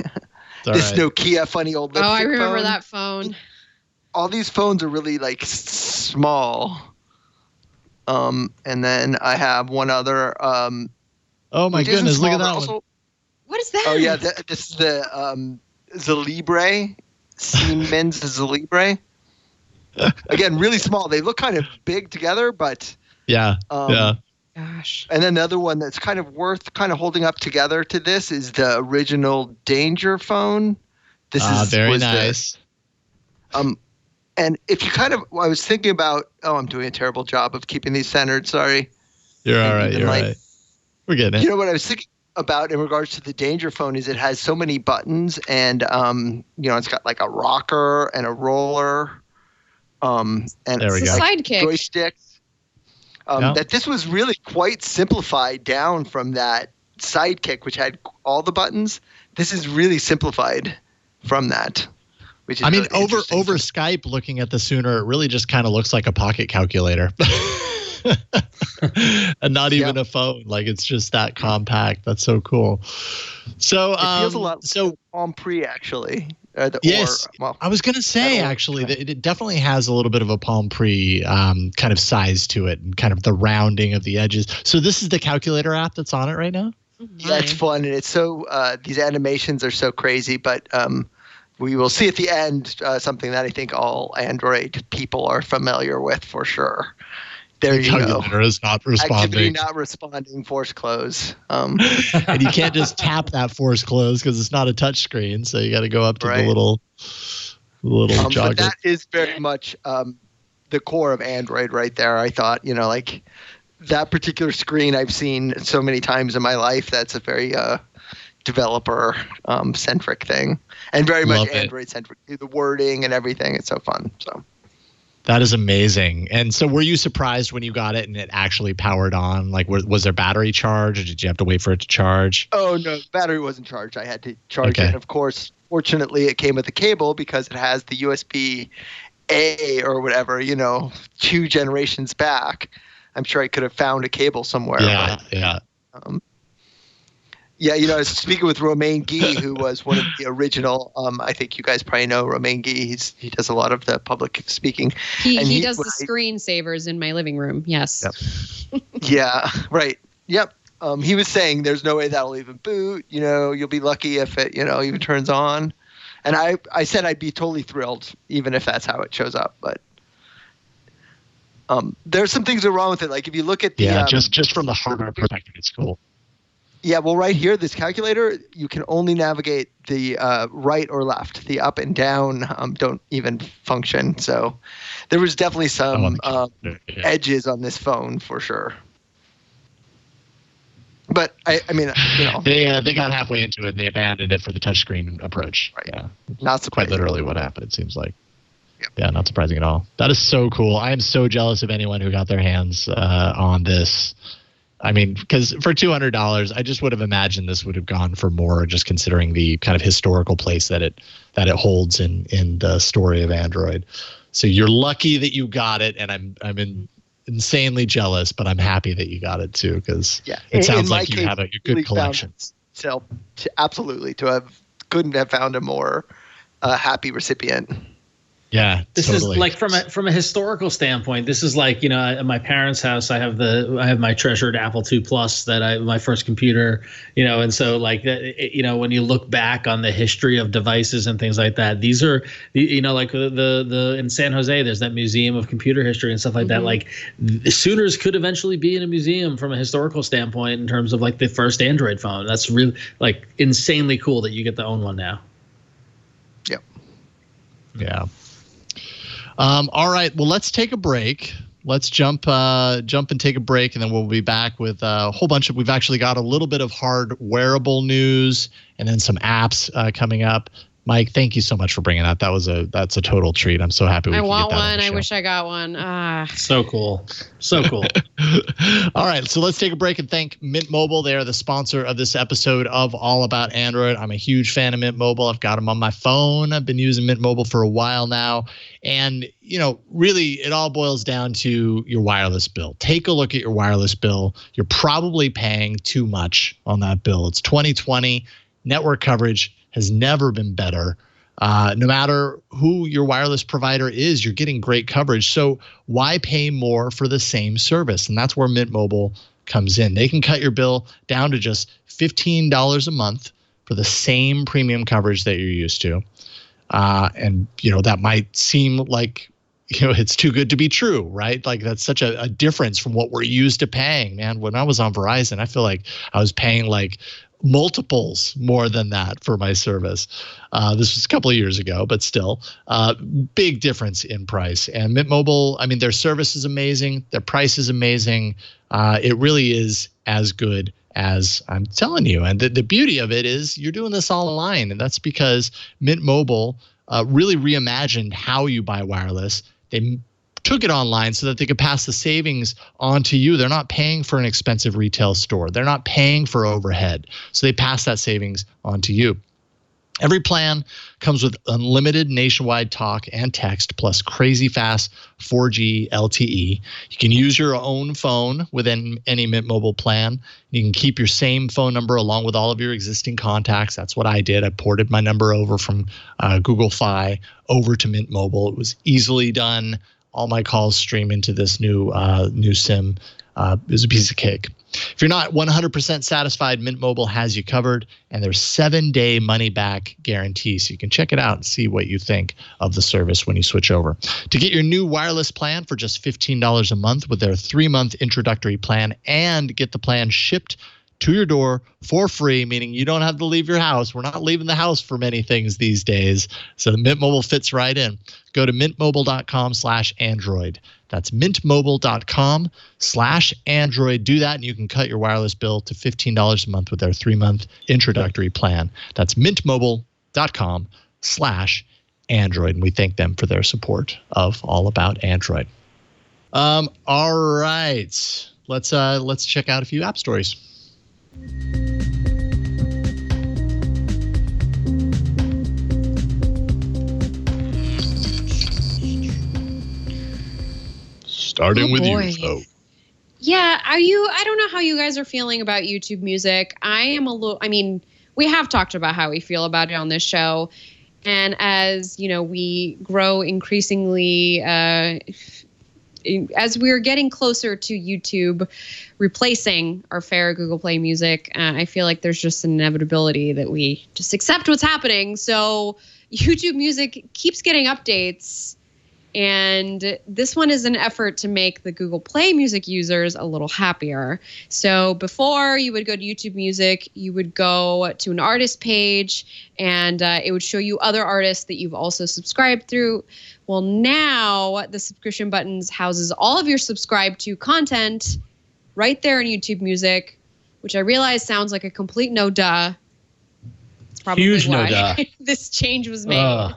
This right. Nokia funny old lipstick I remember phone. that phone. All these phones are really like small. And then I have one other. Oh my which isn't goodness! Look small, at that but one. also- What is that? Oh yeah, this is the Zalibre. Siemens Zalibre. Again, really small. They look kind of big together, but Yeah. Gosh. And then the other one that's kind of worth kind of holding up together to this is the original Danger phone. This is very nice. And if you I was thinking about. Oh, I'm doing a terrible job of keeping these centered. Sorry. You're all right. You're like- right. We're getting it. What I was thinking about in regards to the Danger phone is it has so many buttons, and it's got like a rocker and a roller, and There we It's go. a sidekick. joysticks. That this was really quite simplified down from that Sidekick, which had all the buttons. This is really simplified from that. Which is really over interesting. Skype, looking at the Sooner, it really just kind of looks like a pocket calculator, and not even a phone. Like, it's just that compact. That's so cool. So It feels a lot like Palm Pre, actually. Yes, I was going to say actually that it definitely has a little bit of a Palm Pre kind of size to it, and kind of the rounding of the edges. So this is the calculator app that's on it right now. Yeah, it's fun, and it's so these animations are so crazy. But we will see at the end something that I think all Android people are familiar with for sure. There you go. Calculator is not responding. Activity not responding. Force close. And you can't just tap that force close because it's not a touch screen. So you got to go up to the little jogger. But that is very much the core of Android right there. I thought, like that particular screen I've seen so many times in my life. That's a very developer centric thing, and very much Love it. Android centric. The wording and everything, it's so fun. So That is amazing. And so were you surprised when you got it and it actually powered on? Like, was there battery charge, or did you have to wait for it to charge? Oh, no, battery wasn't charged. I had to charge Okay. it. Of course, fortunately, it came with a cable because it has the USB-A or whatever, 2 generations back. I'm sure I could have found a cable somewhere. Yeah, but, yeah. Yeah, I was speaking with Romain Guy, who was one of the original. I think you guys probably know Romain Guy. He does a lot of the public speaking. He does the screensavers in my living room. Yes. Yep. Yeah, right. Yep. He was saying there's no way that'll even boot. You'll be lucky if it, even turns on. And I said I'd be totally thrilled, even if that's how it shows up. But there's some things that are wrong with it. Like if you look at the just from the hardware perspective, it's cool. Yeah, well, right here, this calculator, you can only navigate the right or left. The up and down don't even function. So there was definitely some edges on this phone for sure. But I mean, they got halfway into it and they abandoned it for the touchscreen approach. Right. Yeah, not that's quite literally what happened. It seems like. Yep. Yeah, not surprising at all. That is so cool. I am so jealous of anyone who got their hands on this. I mean, because for $200, I just would have imagined this would have gone for more, just considering the kind of historical place that it holds in the story of Android. So you're lucky that you got it, and I'm insanely jealous, but I'm happy that you got it too, because it sounds like you have a good collection. So absolutely, couldn't have found a more happy recipient. Yeah, this totally. is like from a historical standpoint. This is like, at my parents' house, I have my treasured Apple II Plus my first computer, and so like that, when you look back on the history of devices and things like that, these are, like the in San Jose, there's that museum of computer history and stuff like that. Like the Sooners could eventually be in a museum from a historical standpoint in terms of like the first Android phone. That's really like insanely cool that you get to own one now. Yep. Yeah. All right. Well, let's take a break. Let's jump and take a break, and then we'll be back with a whole bunch of. We've actually got a little bit of hard wearable news, and then some apps coming up. Mike, thank you so much for bringing that. That's a total treat. I'm so happy. I want one. I wish I got one. So cool. So cool. All right, so let's take a break and thank Mint Mobile. They are the sponsor of this episode of All About Android. I'm a huge fan of Mint Mobile. I've got them on my phone. I've been using Mint Mobile for a while now. And, really it all boils down to your wireless bill. Take a look at your wireless bill. You're probably paying too much on that bill. It's 2020. Network coverage has never been better. No matter who your wireless provider is, you're getting great coverage. So why pay more for the same service? And that's where Mint Mobile comes in. They can cut your bill down to just $15 a month for the same premium coverage that you're used to. And, that might seem like, it's too good to be true, right? Like that's such a difference from what we're used to paying, man. When I was on Verizon, I feel like I was paying like multiples more than that for my service. This was a couple of years ago, but still big difference in price. And Mint Mobile, I mean, their service is amazing. Their price is amazing. It really is as good as I'm telling you. And the beauty of it is you're doing this all online. And that's because Mint Mobile really reimagined how you buy wireless. They took it online so that they could pass the savings on to you. They're not paying for an expensive retail store. They're not paying for overhead. So they pass that savings on to you. Every plan comes with unlimited nationwide talk and text, plus crazy fast 4G LTE. You can use your own phone within any Mint Mobile plan. You can keep your same phone number along with all of your existing contacts. That's what I did. I ported my number over from Google Fi over to Mint Mobile. It was easily done. All my calls stream into this new SIM. It was a piece of cake. If you're not 100% satisfied, Mint Mobile has you covered, and there's 7-day money-back guarantee. So you can check it out and see what you think of the service when you switch over. To get your new wireless plan for just $15 a month with their 3-month introductory plan and get the plan shipped to your door for free, meaning you don't have to leave your house. We're not leaving the house for many things these days. So Mint Mobile fits right in. Go to mintmobile.com/Android. That's mintmobile.com/Android. Do that, and you can cut your wireless bill to $15 a month with their 3-month introductory plan. That's mintmobile.com/Android. And we thank them for their support of All About Android. All right. Let's check out a few app stories. Starting with you, Flo. Yeah, I don't know how you guys are feeling about YouTube Music. I am a little. I mean, we have talked about how we feel about it on this show, and as you know, we grow increasingly. As we're getting closer to YouTube replacing our fair Google Play Music, I feel like there's just an inevitability that we just accept what's happening. So YouTube Music keeps getting updates. And this one is an effort to make the Google Play Music users a little happier. So before you would go to YouTube Music, you would go to an artist page, and it would show you other artists that you've also subscribed through. Well, now the subscription buttons houses all of your subscribed to content right there in YouTube Music, which I realize sounds like a complete no-duh. It's probably huge why no-duh. this change was made.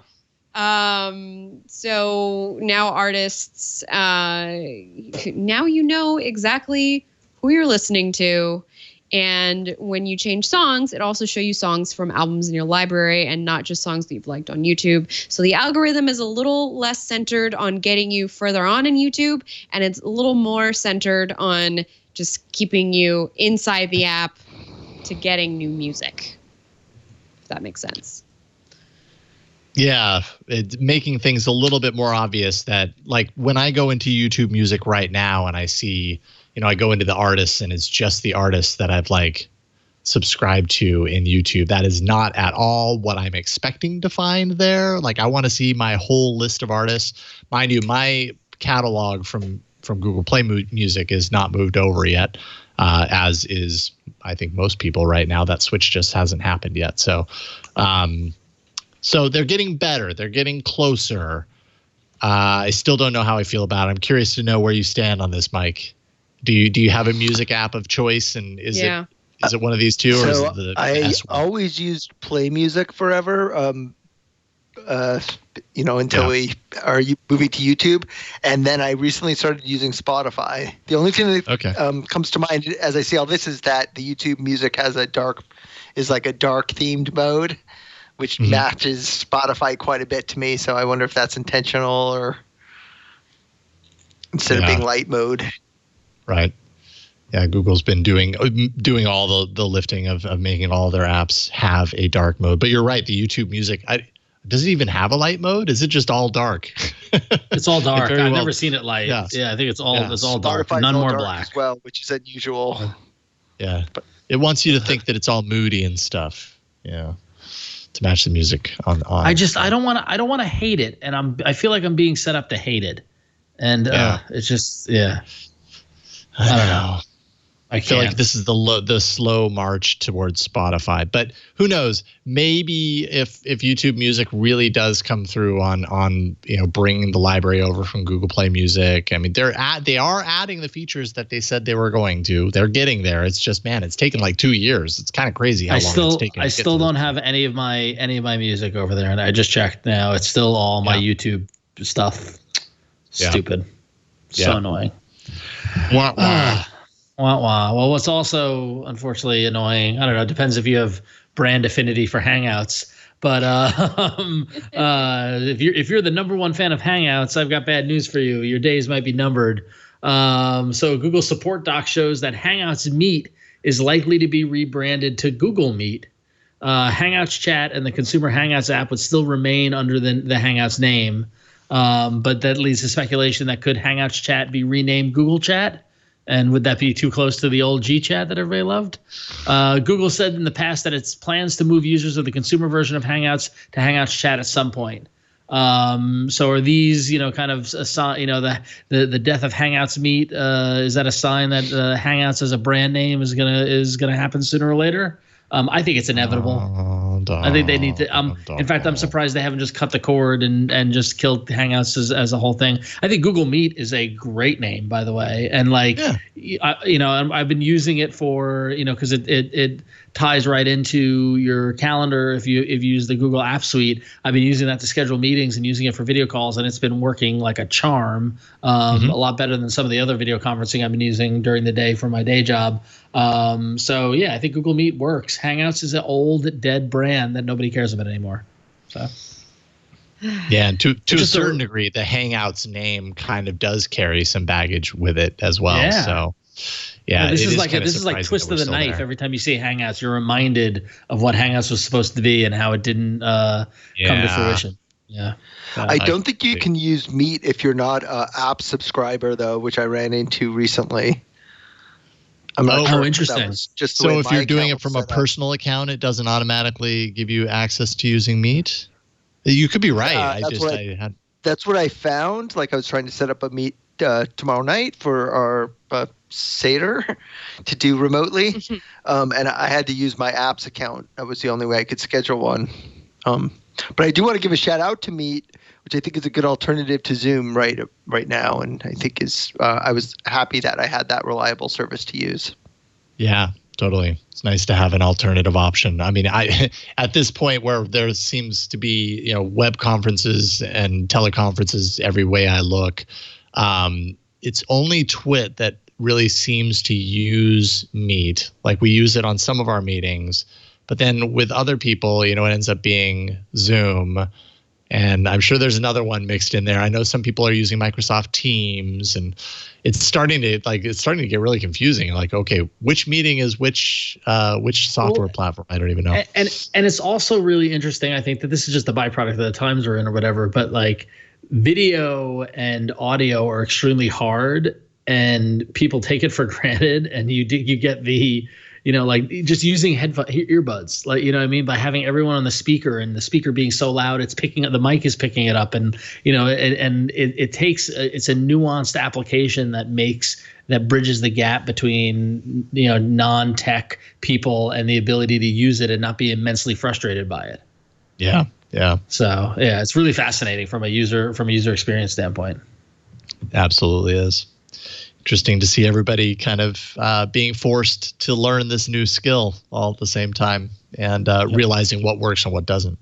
So now artists, now you know exactly who you're listening to. And when you change songs, it also shows you songs from albums in your library and not just songs that you've liked on YouTube. So the algorithm is a little less centered on getting you further on in YouTube, and it's a little more centered on just keeping you inside the app to getting new music, if that makes sense. Yeah, it's making things a little bit more obvious that, like, when I go into YouTube Music right now and I see, I go into the artists and it's just the artists that I've subscribed to in YouTube. That is not at all what I'm expecting to find there. Like, I want to see my whole list of artists. Mind you, my catalog from Google Play Music is not moved over yet, as is, I think, most people right now. That switch just hasn't happened yet. So they're getting better. They're getting closer. I still don't know how I feel about it. I'm curious to know where you stand on this, Mike. Do you have a music app of choice, and is it one of these two, or is it the S one? Always used Play Music forever. Until we are moving to YouTube, and then I recently started using Spotify. The only thing that comes to mind as I see all this is that the YouTube Music has a dark themed mode, which matches Spotify quite a bit to me. So I wonder if that's intentional, or instead of being light mode. Right. Yeah, Google's been doing all the lifting of making all their apps have a dark mode. But you're right, the YouTube Music, does it even have a light mode? Is it just all dark? It's all dark. I've never seen it light. Yes. Yeah, I think it's all dark. Spotify's None all more dark black as well, which is unusual. Yeah, it wants you to think that it's all moody and stuff. Yeah, to match the music on. I don't want to hate it, and I feel like I'm being set up to hate it, and it's just I don't know. I feel like this is the slow march towards Spotify, but who knows? Maybe if YouTube Music really does come through on bringing the library over from Google Play Music. I mean, they are adding the features that they said they were going to. They're getting there. It's just, man, it's taken like 2 years. It's kind of crazy how long it's taken. I still don't have any of my music over there, and I just checked now. It's still all my YouTube stuff. Stupid. So annoying. Wah, wah. Wah, wah. Well, what's also unfortunately annoying, I don't know, it depends if you have brand affinity for Hangouts. But if you're the number one fan of Hangouts, I've got bad news for you. Your days might be numbered. So Google support doc shows that Hangouts Meet is likely to be rebranded to Google Meet. Hangouts Chat and the consumer Hangouts app would still remain under the Hangouts name. But that leads to speculation that could Hangouts Chat be renamed Google Chat? And would that be too close to the old G Chat that everybody loved? Google said in the past that its plans to move users of the consumer version of Hangouts to Hangouts Chat at some point. So are these, kind of a sign, the death of Hangouts Meet? Is that a sign that Hangouts as a brand name is gonna happen sooner or later? I think it's inevitable. I think they need to. In fact, I'm surprised they haven't just cut the cord and just killed Hangouts as a whole thing. I think Google Meet is a great name, by the way, and I've been using it for because it ties right into your calendar. If you use the Google App Suite, I've been using that to schedule meetings and using it for video calls, and it's been working like a charm. A lot better than some of the other video conferencing I've been using during the day for my day job. So yeah, I think Google Meet works. Hangouts is an old dead brand that nobody cares about anymore. So yeah, and to a certain degree, the Hangouts name kind of does carry some baggage with it as well. Yeah. So yeah, this is like twist of the knife. There. Every time you see Hangouts, you're reminded of what Hangouts was supposed to be and how it didn't come to fruition. Yeah. I don't think you can use Meet if you're not an app subscriber, though, which I ran into recently. I'm not sure. Interesting. Just so if you're doing it from a personal account, it doesn't automatically give you access to using Meet? You could be right. That's what I found. Like I was trying to set up a Meet tomorrow night for our Seder to do remotely. And I had to use my apps account. That was the only way I could schedule one. But I do want to give a shout out to Meet, which I think is a good alternative to Zoom right now. And I think I was happy that I had that reliable service to use. Yeah, totally. It's nice to have an alternative option. I mean, at this point where there seems to be, web conferences and teleconferences every way I look, it's only TWiT that really seems to use Meet. Like we use it on some of our meetings, but then with other people, it ends up being Zoom. And I'm sure there's another one mixed in there. I know some people are using Microsoft Teams, and it's starting to get really confusing. Like, okay, which meeting is which software platform? I don't even know. And it's also really interesting. I think that this is just a byproduct of the times we're in or whatever. But like, video and audio are extremely hard, and people take it for granted. And you get the like just using earbuds, like, what I mean? By having everyone on the speaker and the speaker being so loud, it's picking up, the mic is picking it up. And, it takes, it's a nuanced application that bridges the gap between, non-tech people and the ability to use it and not be immensely frustrated by it. Yeah. Yeah. So yeah, it's really fascinating from a user experience standpoint. Absolutely is. Interesting to see everybody kind of being forced to learn this new skill all at the same time and realizing what works and what doesn't.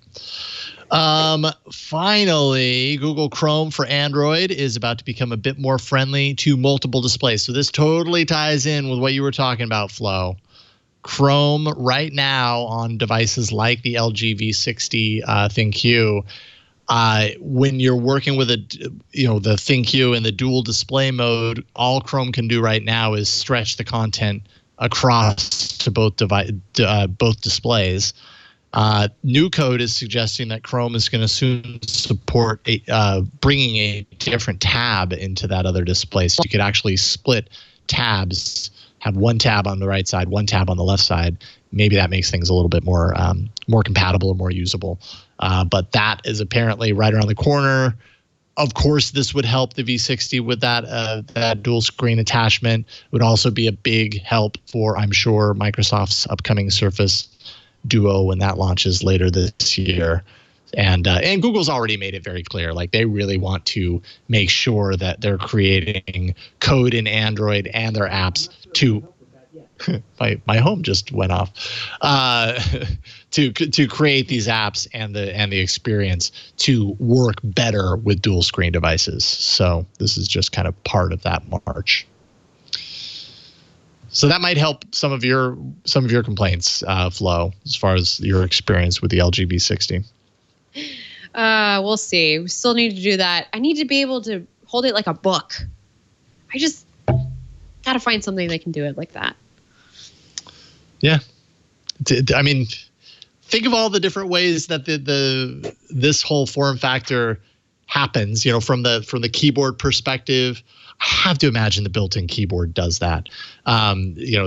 Finally, Google Chrome for Android is about to become a bit more friendly to multiple displays. So this totally ties in with what you were talking about, Flo. Chrome right now on devices like the LG V60 ThinQ, when you're working with the ThinQ in the dual display mode, all Chrome can do right now is stretch the content across to both displays. New code is suggesting that Chrome is going to soon support bringing a different tab into that other display, so you could actually split tabs, have one tab on the right side, one tab on the left side. Maybe that makes things a little bit more compatible or more usable. But that is apparently right around the corner. Of course, this would help the V60 with that dual screen attachment. It would also be a big help for, I'm sure, Microsoft's upcoming Surface Duo when that launches later this year. And Google's already made it very clear, like they really want to make sure that they're creating code in Android and their apps to my home just went off to create these apps and the experience to work better with dual screen devices. So this is just kind of part of that march. So that might help some of your complaints, Flo, as far as your experience with the LG V60. We'll see. We still need to do that. I need to be able to hold it like a book. I just gotta find something that can do it like that. Yeah. I mean, think of all the different ways that this whole form factor happens, from the keyboard perspective. I have to imagine the built-in keyboard does that,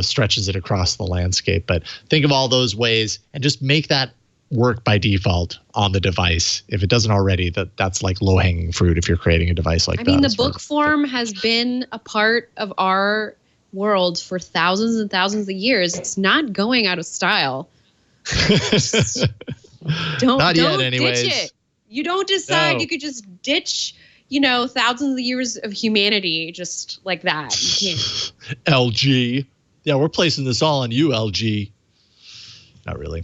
stretches it across the landscape. But think of all those ways and just make that work by default on the device. If it doesn't already, that's like low-hanging fruit if you're creating a device like that. I mean, the book form has been a part of our world for thousands and thousands of years. It's not going out of style. Not yet, don't anyways. ditch it. You don't decide No. you could just ditch, thousands of years of humanity just like that. You can't. LG. Yeah, we're placing this all on you, LG. Not really.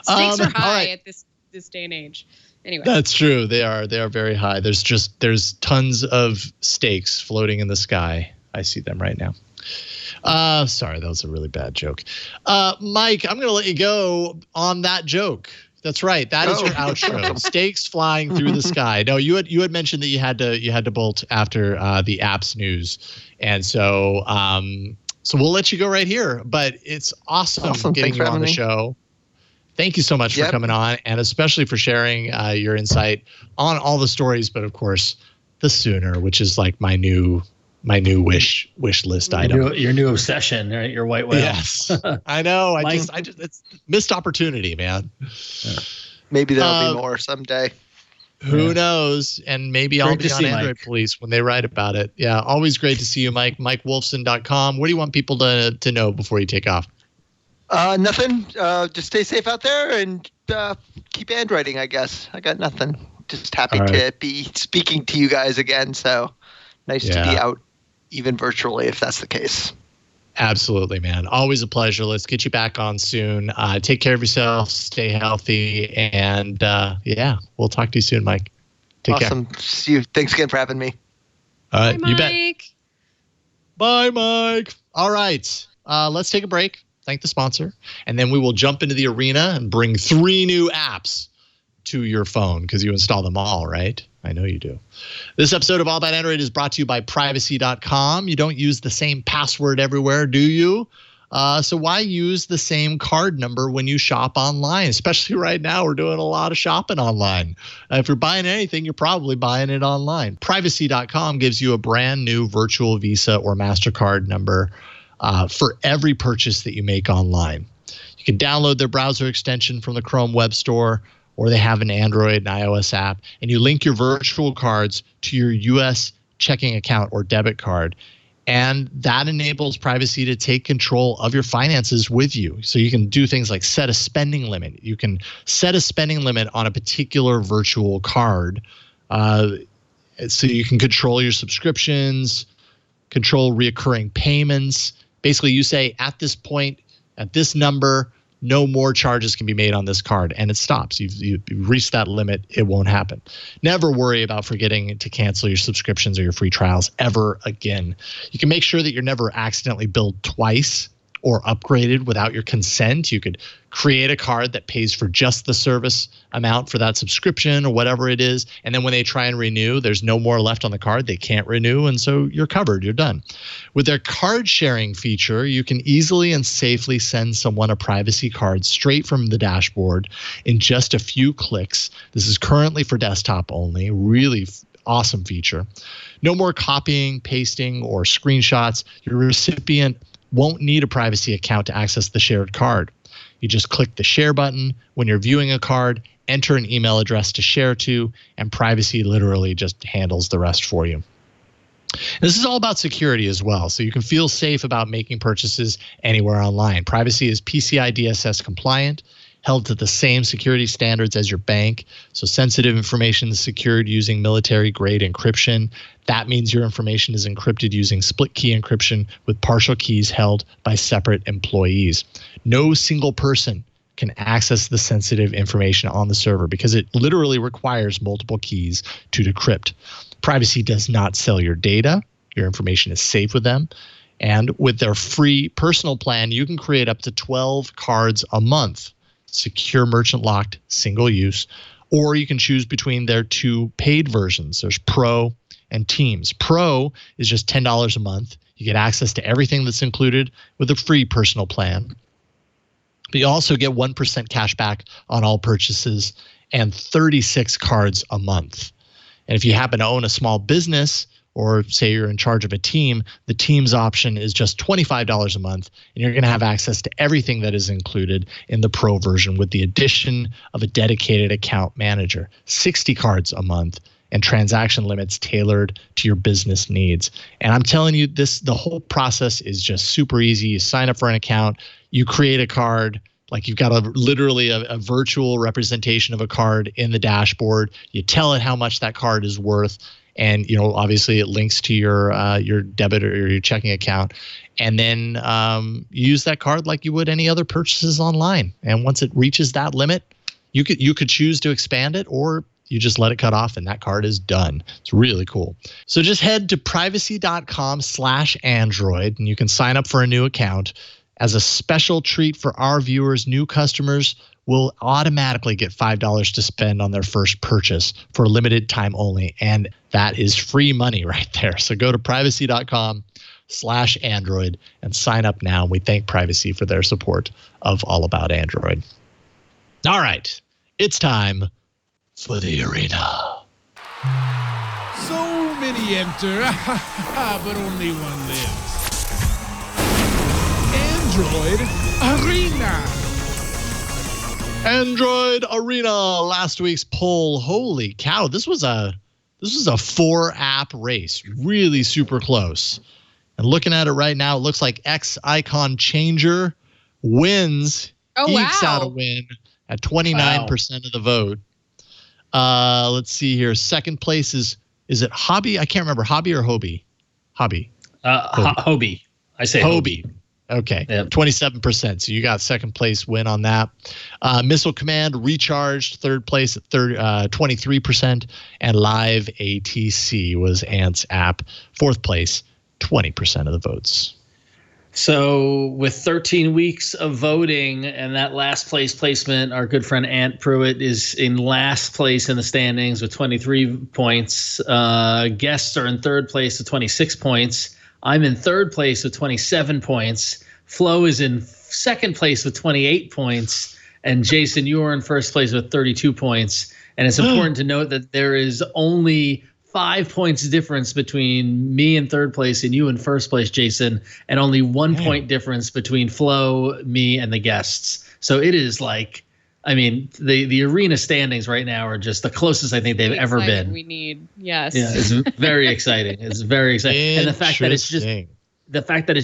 Stakes are all high right. at this day and age. Anyway. That's true. They are very high. There's tons of stakes floating in the sky. I see them right now. Sorry, that was a really bad joke. Mike, I'm going to let you go on that joke. That's right. That is your outro. Stakes flying through the sky. No, you had mentioned that you had to bolt after the apps news, and so we'll let you go right here. But it's awesome getting Thanks you for on the having me. show. Thank you so much for coming on, and especially for sharing your insight on all the stories. But of course, the Sooner, which is like my new wish list item. Your new obsession, right? Your white whale. Yes, I know. I just it's missed opportunity, man. Maybe there'll be more someday. Who knows? And maybe I'll Great be to on see Android Mike. Police when they write about it. Yeah, always great to see you, Mike. MikeWolfson.com. What do you want people to know before you take off? Nothing. Just stay safe out there and keep Androiding, I guess. I got nothing. Just happy to be speaking to you guys again. So nice to be out, even virtually, if that's the case. Absolutely, man. Always a pleasure. Let's get you back on soon. Take care of yourself. Stay healthy. And we'll talk to you soon, Mike. Take care. Awesome. See you. Thanks again for having me. All right. Bye, You bet. Mike. Bye, Mike. All right. Let's take a break. Thank the sponsor. And then we will jump into the arena and bring 3 new apps to your phone because you install them all, right? I know you do. This episode of All About Android is brought to you by Privacy.com. You don't use the same password everywhere, do you? So why use the same card number when you shop online? Especially right now, we're doing a lot of shopping online. If you're buying anything, you're probably buying it online. Privacy.com gives you a brand new virtual Visa or MasterCard number for every purchase that you make online. You can download their browser extension from the Chrome Web Store, or they have an Android and iOS app, and you link your virtual cards to your U.S. checking account or debit card. And that enables Privacy to take control of your finances with you. So you can do things like set a spending limit. You can set a spending limit on a particular virtual card. So you can control your subscriptions, control reoccurring payments. Basically, you say at this point, at this number, no more charges can be made on this card, and it stops. You've reached that limit. It won't happen. Never worry about forgetting to cancel your subscriptions or your free trials ever again. You can make sure that you're never accidentally billed twice or upgraded without your consent. You could create a card that pays for just the service amount for that subscription or whatever it is. And then when they try and renew, there's no more left on the card. They can't renew. And so you're covered. You're done. With their card sharing feature, you can easily and safely send someone a privacy card straight from the dashboard in just a few clicks. This is currently for desktop only. Really awesome feature. No more copying, pasting, or screenshots. Your recipient won't need a privacy account to access the shared card. You just click the share button when you're viewing a card, enter an email address to share to, and Privacy literally just handles the rest for you. This is all about security as well, so you can feel safe about making purchases anywhere online. Privacy is PCI DSS compliant, held to the same security standards as your bank. So sensitive information is secured using military-grade encryption. That means your information is encrypted using split key encryption with partial keys held by separate employees. No single person can access the sensitive information on the server because it literally requires multiple keys to decrypt. Privacy does not sell your data. Your information is safe with them. And with their free personal plan, you can create up to 12 cards a month. Secure, merchant locked, single use, or you can choose between their 2 paid versions. There's Pro and Teams. Pro is just $10 a month. You get access to everything that's included with a free personal plan. But you also get 1% cash back on all purchases and 36 cards a month. And if you happen to own a small business, or say you're in charge of a team, the Teams option is just $25 a month, and you're going to have access to everything that is included in the Pro version with the addition of a dedicated account manager, 60 cards a month, and transaction limits tailored to your business needs. And I'm telling you, the whole process is just super easy. You sign up for an account, you create a card, Like you've got literally a virtual representation of a card in the dashboard. You tell it how much that card is worth, and obviously it links to your debit or your checking account, and then you use that card like you would any other purchases online. And once it reaches that limit, you could choose to expand it, or you just let it cut off and that card is done. It's really cool. So just head to privacy.com/Android and you can sign up for a new account. As a special treat for our viewers, new customers will automatically get $5 to spend on their first purchase for a limited time only. And that is free money right there. So go to privacy.com/Android and sign up now. We thank Privacy for their support of All About Android. All right, it's time for the arena. So many enter, but only one lives. Android Arena. Android Arena. Last week's poll. Holy cow! This was a 4-app race. Really super close. And looking at it right now, it looks like X Icon Changer wins. Ekes out a win at 29% of the vote. Let's see here. Second place is it Hobby? I can't remember. Hobby or Hobie? Hobby. Hobie. I say Hobie. Okay, yep. 27%. So you got second place win on that. Missile Command Recharged, third place at 23%. And Live ATC was Ant's app, fourth place, 20% of the votes. So with 13 weeks of voting and that last place placement, our good friend Ant Pruitt is in last place in the standings with 23 points. Guests are in third place with 26 points. I'm in third place with 27 points. Flo is in second place with 28 points. And Jason, you are in first place with 32 points. And it's important to note that there is only 5 points difference between me in third place and you in first place, Jason, and only 1 point difference between Flo, me, and the guests. So it is like, I mean, the arena standings right now are just the closest I think they've ever been. We need, yes. Yeah, it's very exciting. It's very exciting. And the fact that it's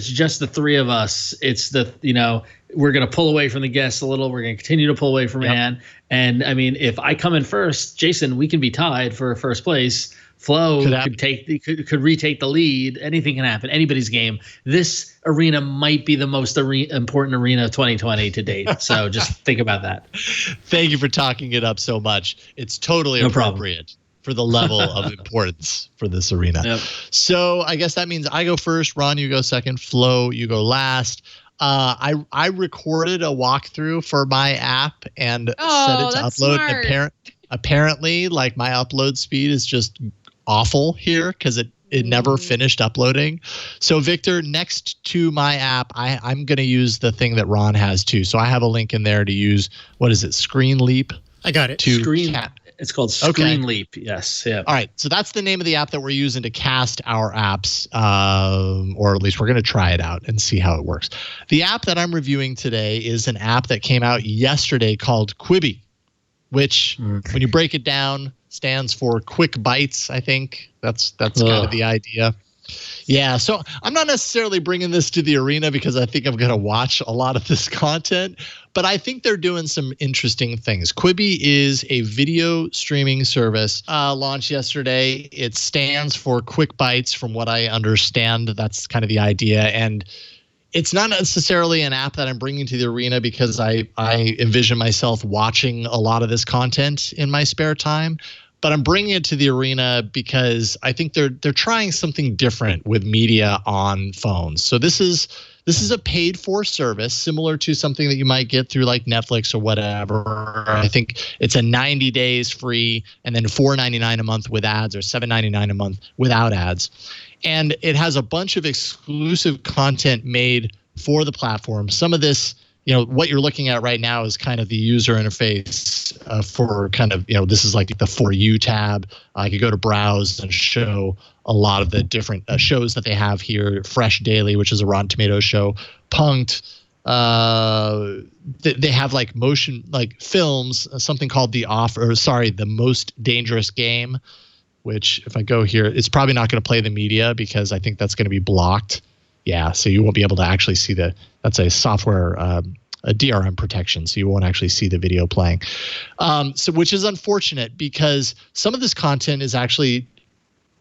just the three of us, it's we're going to pull away from the guests a little. We're going to continue to pull away from Ann. And I mean, if I come in first, Jason, we can be tied for first place. Flo could retake the lead. Anything can happen. Anybody's game. This arena might be the most important arena of 2020 to date. So just think about that. Thank you for talking it up so much. It's totally appropriate for the level of importance for this arena. Yep. So I guess that means I go first. Ron, you go second. Flo, you go last. I recorded a walkthrough for my app and set it to upload. Apparently, like my upload speed is just awful here because it never finished uploading. So Victor, next to my app, I'm going to use the thing that Ron has too. So I have a link in there to use, what is it, Screen Leap? I got it. It's called Screen Leap. Yes. Yeah. All right. So that's the name of the app that we're using to cast our apps, or at least we're going to try it out and see how it works. The app that I'm reviewing today is an app that came out yesterday called Quibi, which when you break it down stands for quick bites. I think that's kind of the idea. Yeah. So I'm not necessarily bringing this to the arena because I think I'm going to watch a lot of this content, but I think they're doing some interesting things. Quibi is a video streaming service launched yesterday. It stands for quick bites from what I understand. That's kind of the idea. And it's not necessarily an app that I'm bringing to the arena because I envision myself watching a lot of this content in my spare time, but I'm bringing it to the arena because I think they're trying something different with media on phones. So this is a paid for service similar to something that you might get through like Netflix or whatever. I think it's a 90 days free and then $4.99 a month with ads or $7.99 a month without ads. And it has a bunch of exclusive content made for the platform. Some of this, what you're looking at right now is kind of the user interface for kind of, this is like the For You tab. I could go to browse and show a lot of the different shows that they have here. Fresh Daily, which is a Rotten Tomatoes show. Punked. They have like motion, like films, something called The Most Dangerous Game, which if I go here, it's probably not going to play the media because I think that's going to be blocked. Yeah, so you won't be able to actually see that's a software DRM protection, so you won't actually see the video playing. Which is unfortunate because some of this content is actually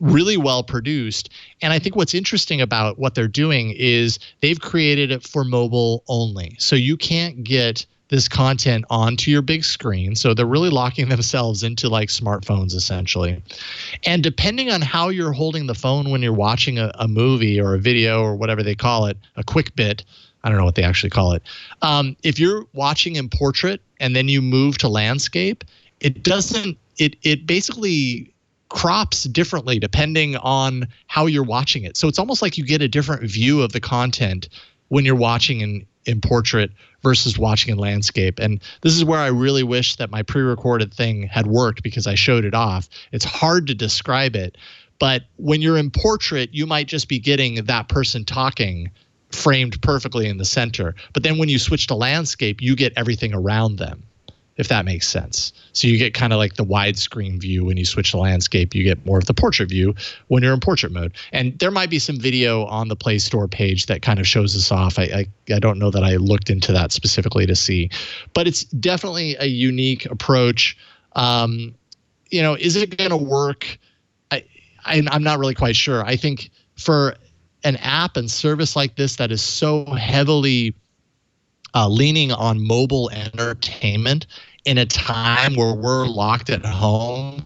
really well produced. And I think what's interesting about what they're doing is they've created it for mobile only. So you can't get this content onto your big screen. So they're really locking themselves into like smartphones essentially. And depending on how you're holding the phone when you're watching a movie or a video or whatever they call it, a quick bit, I don't know what they actually call it. If you're watching in portrait and then you move to landscape, it basically crops differently depending on how you're watching it. So it's almost like you get a different view of the content when you're watching in portrait versus watching in landscape. And this is where I really wish that my pre-recorded thing had worked because I showed it off. It's hard to describe it, but when you're in portrait, you might just be getting that person talking framed perfectly in the center. But then when you switch to landscape, you get everything around them, if that makes sense. So you get kind of like the widescreen view. When you switch to landscape, you get more of the portrait view when you're in portrait mode. And there might be some video on the Play Store page that kind of shows this off. I don't know that I looked into that specifically to see, but it's definitely a unique approach. Is it going to work? I'm not really quite sure. I think for an app and service like this that is so heavily leaning on mobile entertainment in a time where we're locked at home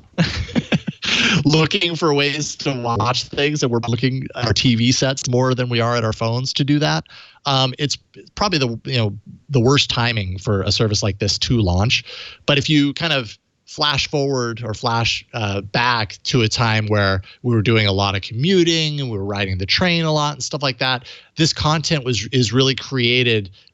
looking for ways to watch things, and we're looking at our TV sets more than we are at our phones to do that. It's probably the worst timing for a service like this to launch. But if you kind of flash forward or flash back to a time where we were doing a lot of commuting and we were riding the train a lot and stuff like that, this content is really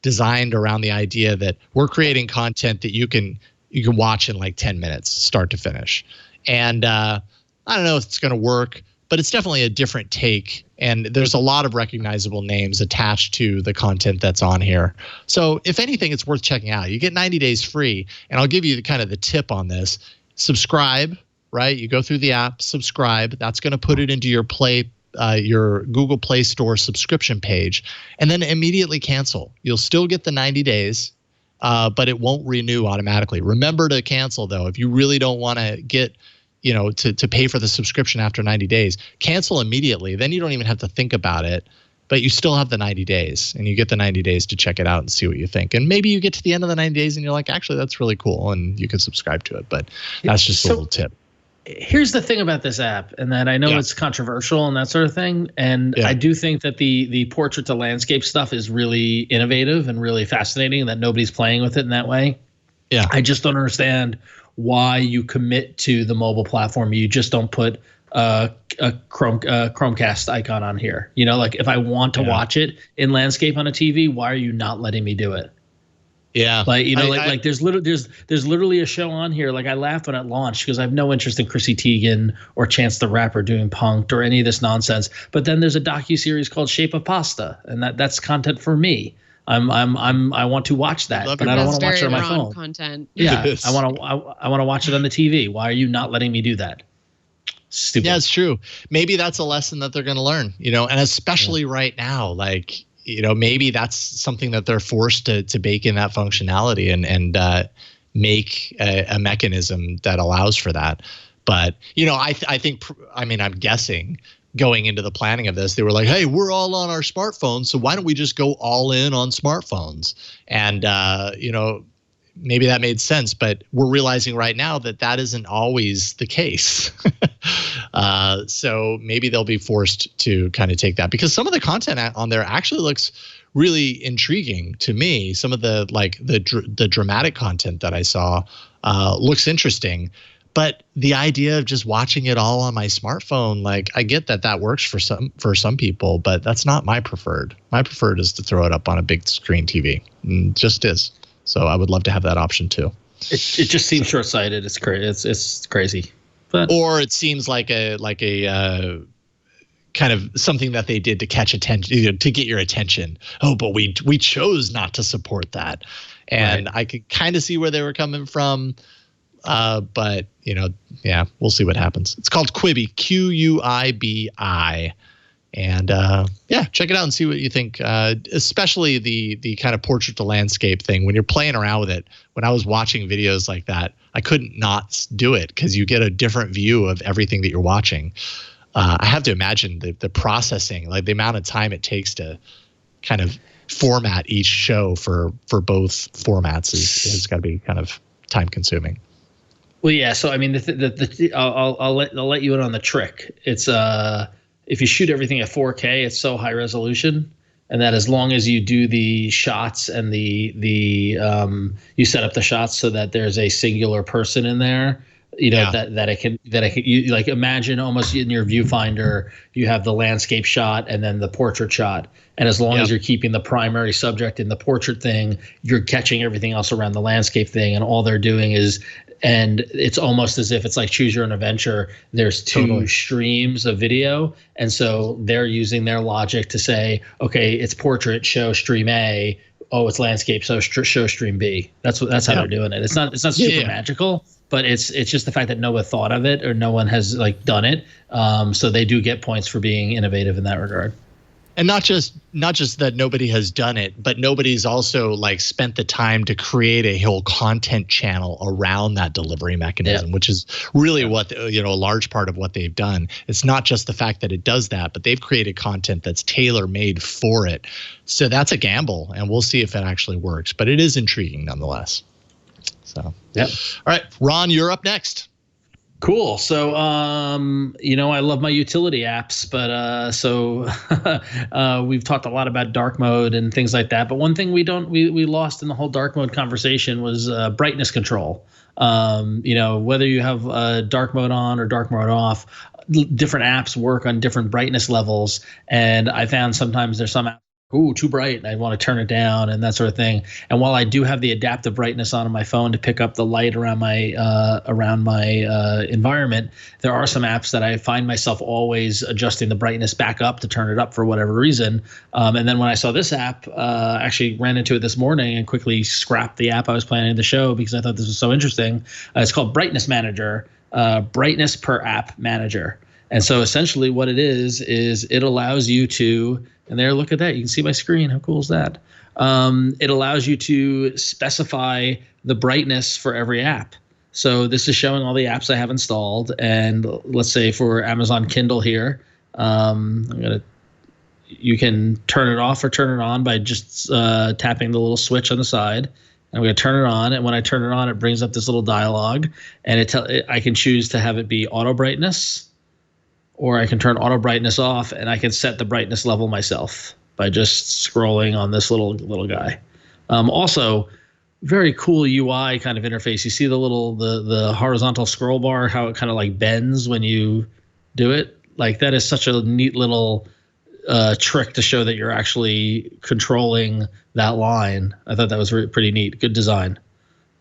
designed around the idea that we're creating content that you can watch in like 10 minutes, start to finish. And I don't know if it's going to work, but it's definitely a different take. And there's a lot of recognizable names attached to the content that's on here. So if anything, it's worth checking out. You get 90 days free. And I'll give you the tip on this. Subscribe, right? You go through the app, subscribe. That's going to put it into your Google Play Store subscription page, and then immediately cancel. You'll still get the 90 days, but it won't renew automatically. Remember to cancel, though. If you really don't want to get to pay for the subscription after 90 days, cancel immediately. Then you don't even have to think about it, but you still have the 90 days, and you get the 90 days to check it out and see what you think. And maybe you get to the end of the 90 days and you're like, actually, that's really cool, and you can subscribe to it. But that's just a little tip. Here's the thing about this app, and that I know it's controversial and that sort of thing. And I do think that the portrait to landscape stuff is really innovative and really fascinating, and that nobody's playing with it in that way. Yeah. I just don't understand why you commit to the mobile platform. You just don't put a Chromecast icon on here. Like if I want to watch it in landscape on a TV, why are you not letting me do it? Yeah, like there's literally a show on here. Like I laughed when it launched because I have no interest in Chrissy Teigen or Chance the Rapper doing Punk'd or any of this nonsense. But then there's a docuseries called Shape of Pasta, and that's content for me. I want to watch that, but I don't want to watch it on my phone. Content. Yeah, I want to watch it on the TV. Why are you not letting me do that? Stupid. Yeah, it's true. Maybe that's a lesson that they're going to learn. And especially right now, like. Maybe that's something that they're forced to bake in that functionality and make a mechanism that allows for that. But, I'm guessing going into the planning of this, they were like, hey, we're all on our smartphones, so why don't we just go all in on smartphones? And, maybe that made sense, but we're realizing right now that isn't always the case. So maybe they'll be forced to kind of take that, because some of the content on there actually looks really intriguing to me. Some of the the dramatic content that I saw looks interesting, but the idea of just watching it all on my smartphone, like I get that works for some people, but that's not my preferred. My preferred is to throw it up on a big screen TV. It just is. So I would love to have that option too. It just seems short-sighted. It's crazy. It's crazy. Or it seems like a kind of something that they did to catch attention, to get your attention. Oh, but we chose not to support that, and I could kind of see where they were coming from. But we'll see what happens. It's called Quibi, Q-U-I-B-I. And yeah, check it out and see what you think. Especially the kind of portrait to landscape thing. When you're playing around with it, when I was watching videos like that, I couldn't not do it because you get a different view of everything that you're watching. I have to imagine the processing, like the amount of time it takes to kind of format each show for both formats is got to be kind of time consuming. Well, yeah. So I mean, I'll let you in on the trick. It's if you shoot everything at 4K, it's so high resolution, and that as long as you do the shots and you set up the shots so that there's a singular person in there, that it can you like imagine almost in your viewfinder you have the landscape shot and then the portrait shot, and as long as you're keeping the primary subject in the portrait thing, you're catching everything else around the landscape thing, and all they're doing is. And it's almost as if it's like choose your own adventure. There's two streams of video. And so they're using their logic to say, okay, it's portrait, show stream A. Oh, it's landscape, so show stream B. That's how they're doing it. It's not super magical, but it's just the fact that no one thought of it or no one has like done it. So they do get points for being innovative in that regard. And not just that nobody has done it, but nobody's also like spent the time to create a whole content channel around that delivery mechanism, which is really what a large part of what they've done. It's not just the fact that it does that, but they've created content that's tailor made for it. So that's a gamble, and we'll see if it actually works. But it is intriguing nonetheless. So all right, Ron, you're up next. Cool. So, I love my utility apps, but we've talked a lot about dark mode and things like that. But one thing we lost in the whole dark mode conversation was brightness control. Whether you have dark mode on or dark mode off, different apps work on different brightness levels. And I found sometimes there's some apps, too bright, and I want to turn it down and that sort of thing. And while I do have the adaptive brightness on my phone to pick up the light around my environment, there are some apps that I find myself always adjusting the brightness back up to turn it up for whatever reason. And then when I saw this app, actually ran into it this morning and quickly scrapped the app I was planning to show because I thought this was so interesting. It's called Brightness Manager, Brightness per App Manager. And so essentially what it is it allows you to, and there, look at that. You can see my screen. How cool is that? It allows you to specify the brightness for every app. So this is showing all the apps I have installed. And let's say for Amazon Kindle here, you can turn it off or turn it on by just tapping the little switch on the side. I'm going to turn it on, and when I turn it on, it brings up this little dialog, and I can choose to have it be auto brightness, or I can turn auto brightness off, and I can set the brightness level myself by just scrolling on this little guy. Also, very cool UI kind of interface. You see the horizontal scroll bar, how it kind of like bends when you do it. Like that is such a neat little trick to show that you're actually controlling that line. I thought that was pretty neat. Good design.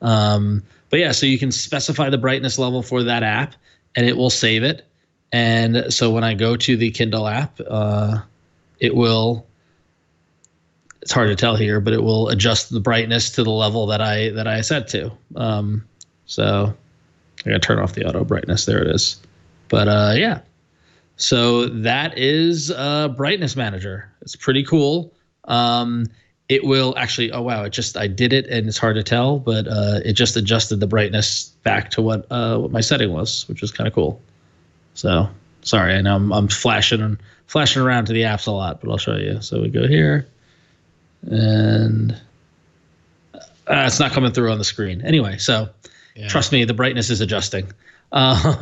But yeah, so you can specify the brightness level for that app, and it will save it. And so when I go to the Kindle app, it will, it's hard to tell here, but it will adjust the brightness to the level that I set to. So I got to turn off the auto brightness. There it is. But yeah, so that is Brightness Manager. It's pretty cool. It will actually, oh wow, I did it and it's hard to tell, but it just adjusted the brightness back to what my setting was, which was kind of cool. So sorry, I know I'm flashing around to the apps a lot, but I'll show you. So we go here, and it's not coming through on the screen. Anyway, so trust me, the brightness is adjusting. So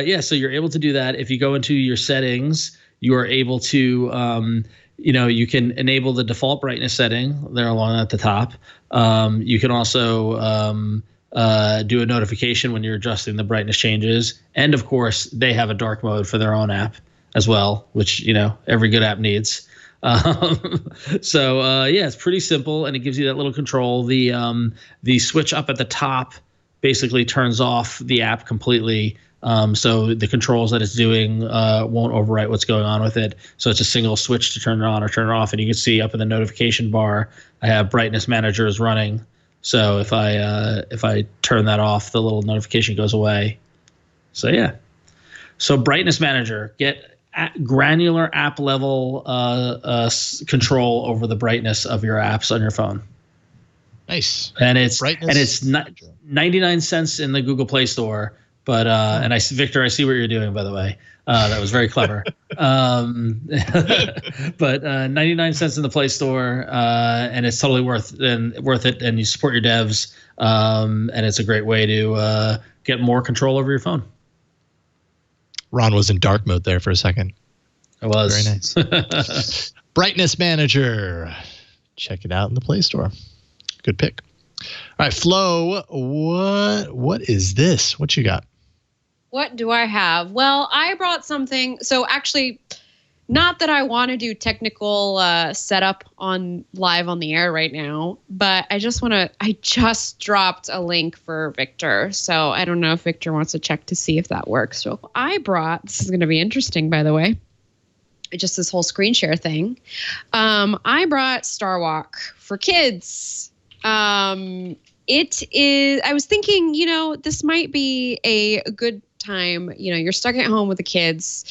you're able to do that. If you go into your settings, you are able to, you can enable the default brightness setting there along at the top. You can also do a notification when you're adjusting the brightness changes. And of course, they have a dark mode for their own app as well, which, every good app needs. It's pretty simple, and it gives you that little control. The switch up at the top basically turns off the app completely. So the controls that it's doing won't overwrite what's going on with it. So it's a single switch to turn it on or turn it off. And you can see up in the notification bar, I have Brightness Manager is running. So if I turn that off, the little notification goes away. So yeah. So Brightness Manager, get granular app level control over the brightness of your apps on your phone. Nice. And it's brightness. 99 cents in the Google Play Store. But Victor, I see what you're doing, by the way. That was very clever. But 99 cents in the Play Store, and it's totally worth it. And you support your devs, and it's a great way to get more control over your phone. Ron was in dark mode there for a second. I was. Very nice. Brightness Manager. Check it out in the Play Store. Good pick. All right, Flo, what is this? What you got? What do I have? Well, I brought something. So actually, not that I want to do technical setup live on the air right now, but I just dropped a link for Victor. So I don't know if Victor wants to check to see if that works. So this is going to be interesting, by the way, just this whole screen share thing. I brought Star Walk for kids. It is, I was thinking, this might be a good time. You're stuck at home with the kids.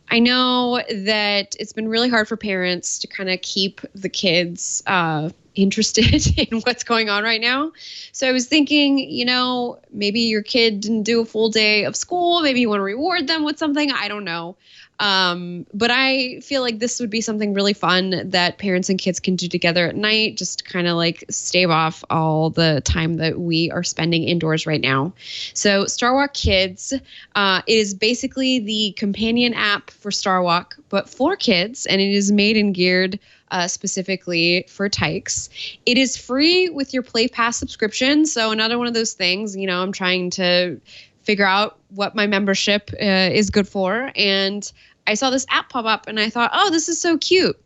I know that it's been really hard for parents to kind of keep the kids interested in what's going on right now. So I was thinking, maybe your kid didn't do a full day of school. Maybe you want to reward them with something. I don't know. But I feel like this would be something really fun that parents and kids can do together at night, just kind of like stave off all the time that we are spending indoors right now. So Star Walk Kids is basically the companion app for Star Walk, but for kids, and it is made and geared specifically for tykes. It is free with your Play Pass subscription. So another one of those things, I'm trying to figure out what my membership is good for. And I saw this app pop up and I thought, oh, this is so cute.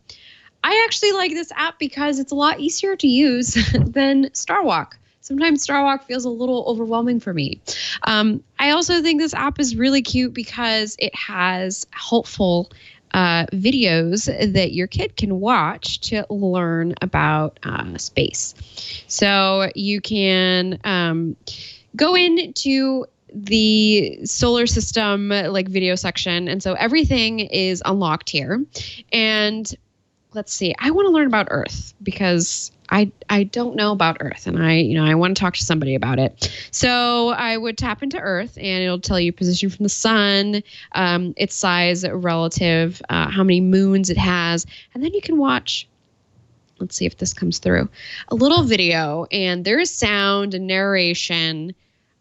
I actually like this app because it's a lot easier to use than Star Walk. Sometimes Star Walk feels a little overwhelming for me. I also think this app is really cute because it has helpful videos that your kid can watch to learn about space. So you can go into the solar system video section. And so everything is unlocked here. And let's see, I want to learn about Earth because I don't know about Earth and I want to talk to somebody about it. So I would tap into Earth and it'll tell you position from the sun, its size relative, how many moons it has. And then you can watch, let's see if this comes through, a little video, and there is sound and narration.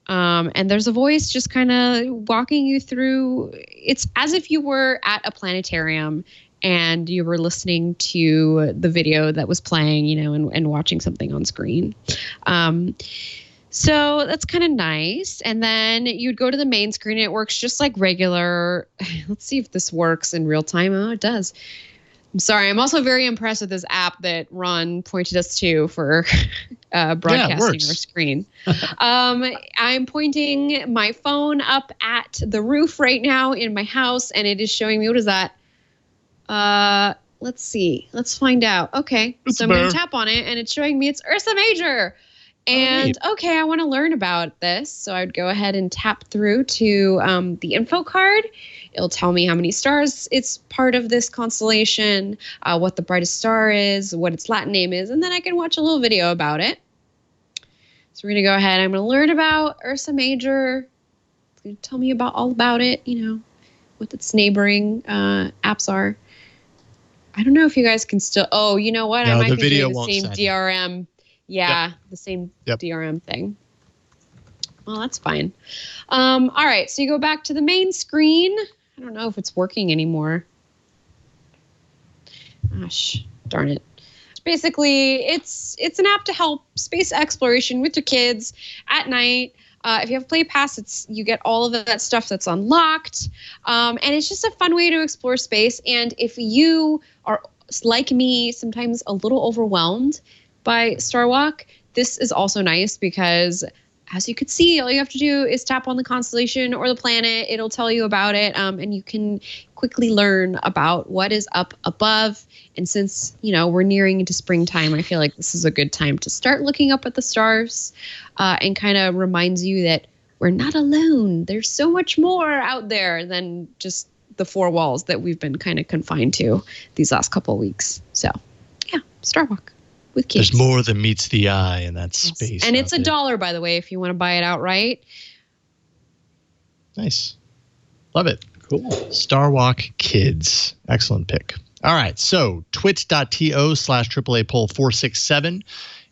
And there's a voice just kind of walking you through. It's as if you were at a planetarium and you were listening to the video that was playing, and watching something on screen. So that's kind of nice. And then you'd go to the main screen. And it works just like regular. Let's see if this works in real time. Oh, it does. I'm sorry. I'm also very impressed with this app that Ron pointed us to for broadcasting our screen. I'm pointing my phone up at the roof right now in my house, and it is showing me, what is that? Let's see. Let's find out. Okay. So I'm going to tap on it, and it's showing me it's Ursa Major. And okay, I want to learn about this. So I would go ahead and tap through to the info card. It'll tell me how many stars it's part of this constellation, what the brightest star is, what its Latin name is, and then I can watch a little video about it. So we're going to go ahead. I'm going to learn about Ursa Major. It's going to tell me all about it, what its neighboring apps are. I don't know if you guys can still... Oh, you know what? No, I might the be video doing the same DRM. Yeah, Yep. the same Yep. DRM thing. Well, that's fine. All right, so you go back to the main screen. I don't know if it's working anymore. Gosh, darn it. Basically, it's an app to help space exploration with your kids at night. If you have Play Pass, you get all of that stuff that's unlocked. And it's just a fun way to explore space. And if you are, like me, sometimes a little overwhelmed by Star Walk, this is also nice because, as you could see, all you have to do is tap on the constellation or the planet. It'll tell you about it, and you can quickly learn about what is up above. And since, we're nearing into springtime, I feel like this is a good time to start looking up at the stars, and kind of reminds you that we're not alone. There's so much more out there than just the four walls that we've been kind of confined to these last couple of weeks. So, yeah, Star Walk with kids. There's more than meets the eye in that space. And it's $1, by the way, if you want to buy it outright. Nice. Love it. Cool. Star Walk Kids. Excellent pick. All right. So twit.to/AAA poll 467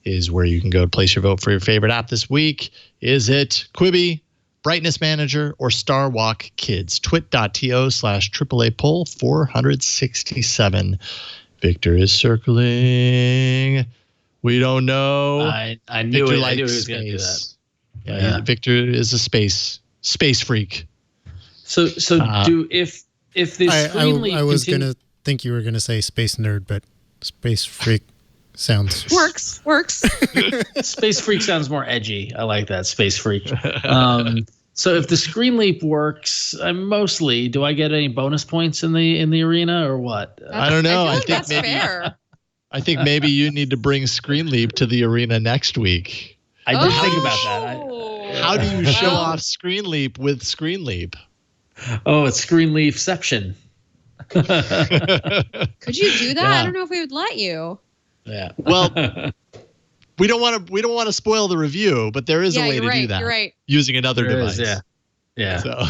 is where you can go to place your vote for your favorite app this week. Is it Quibi, Brightness Manager, or Star Walk Kids? Twit.to/AAA poll 467. Victor is circling. We don't know. I knew Victor it. I knew he was going to do that. Yeah. Victor is a space freak. So if the screen leak I was gonna think you were gonna say space nerd, but space freak sounds works. Space freak sounds more edgy. I like that, space freak. So if the screen leap works, mostly, do I get any bonus points in the arena or what? I don't know. I think that's fair. I think maybe you need to bring Screen Leap to the arena next week. I did think about that. How do you show off Screen Leap with Screen Leap? Oh, it's Screen Leapception. Could you do that? Yeah. I don't know if we would let you. Yeah. Well, we don't want to spoil the review, but there is a way to do that. You're right. Using another device. Yeah. So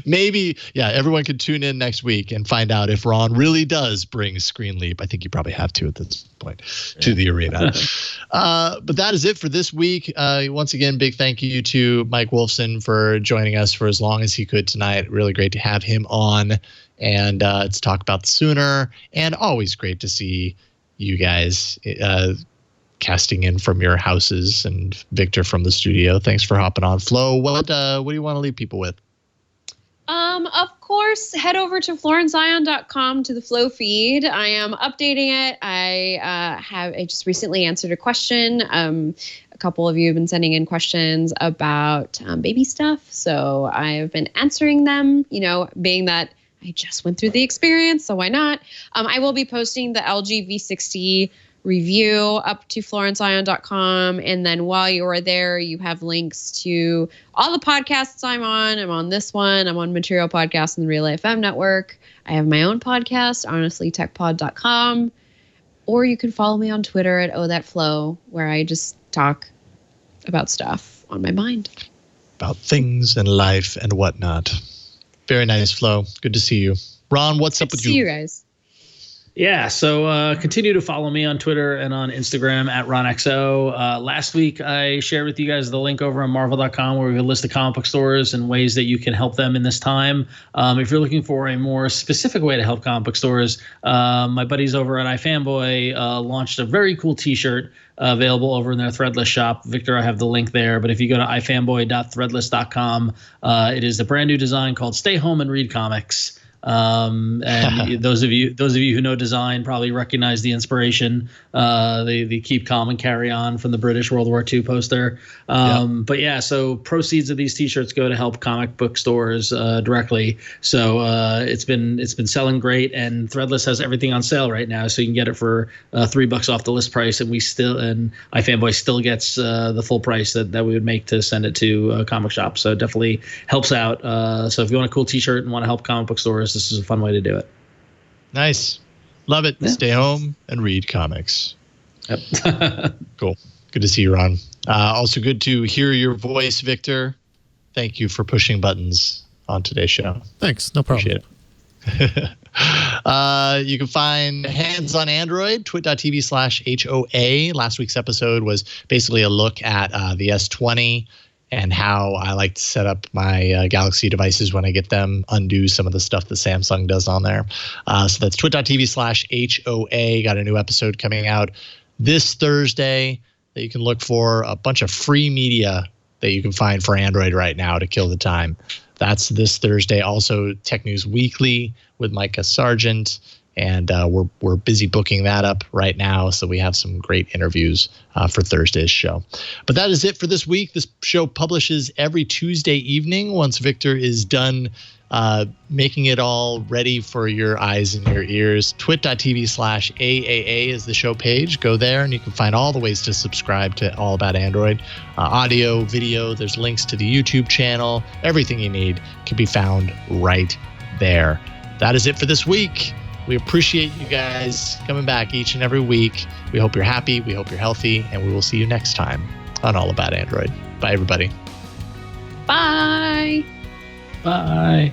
maybe, everyone can tune in next week and find out if Ron really does bring Screen Leap. I think you probably have to at this point to the arena. But that is it for this week. Once again, big thank you to Mike Wolfson for joining us for as long as he could tonight. Really great to have him on and to talk about the Sooner. And always great to see you guys casting in from your houses, and Victor from the studio. Thanks for hopping on. Flo, what do you want to leave people with? Of course, head over to florenceion.com to the Flow feed. I am updating it. I just recently answered a question. A couple of you have been sending in questions about baby stuff, so I've been answering them. Being that I just went through the experience, so why not? I will be posting the LG V60 review up to florenceion.com, and then while you are there, you have links to all the podcasts I'm on. I'm on this one. I'm on Material Podcast and the Relay FM network. I have my own podcast, honestlytechpod.com, or you can follow me on Twitter at OThatFlow, where I just talk about stuff on my mind. About things and life and whatnot. Very nice, Flo. Good to see you. Ron, what's up with you? See you guys. Yeah, so continue to follow me on Twitter and on Instagram at RonXO. Last week, I shared with you guys the link over on Marvel.com where we have a list of comic book stores and ways that you can help them in this time. If you're looking for a more specific way to help comic book stores, my buddies over at iFanboy launched a very cool T-shirt available over in their Threadless shop. Victor, I have the link there. But if you go to ifanboy.threadless.com, it is a brand new design called Stay Home and Read Comics. And those of you who know design probably recognize the inspiration, the keep calm and carry on from the British World War II poster. But yeah, so proceeds of these T-shirts go to help comic book stores directly. So it's been selling great, and Threadless has everything on sale right now, so you can get it for $3 off the list price, and iFanboy still gets the full price that we would make to send it to a comic shop. So it definitely helps out. So if you want a cool T-shirt and want to help comic book stores, this is a fun way to do it. Nice. Love it. Yeah. Stay home and read comics. Yep. Cool. Good to see you, Ron. Also good to hear your voice, Victor. Thank you for pushing buttons on today's show. Thanks. No problem. Appreciate it. You can find Hands on Android, twit.tv/HOA. Last week's episode was basically a look at the S20 and how I like to set up my Galaxy devices when I get them, undo some of the stuff that Samsung does on there. So that's twit.tv/HOA. Got a new episode coming out this Thursday that you can look for. A bunch of free media that you can find for Android right now to kill the time. That's this Thursday. Also, Tech News Weekly with Micah Sargent And we're busy booking that up right now, so we have some great interviews for Thursday's show. But that is it for this week. This show publishes every Tuesday evening once Victor is done making it all ready for your eyes and your ears. twit.tv/AAA is the show page. Go there and you can find all the ways to subscribe to All About Android. Audio, video, there's links to the YouTube channel. Everything you need can be found right there. That is it for this week. We appreciate you guys coming back each and every week. We hope you're happy. We hope you're healthy. And we will see you next time on All About Android. Bye, everybody. Bye. Bye.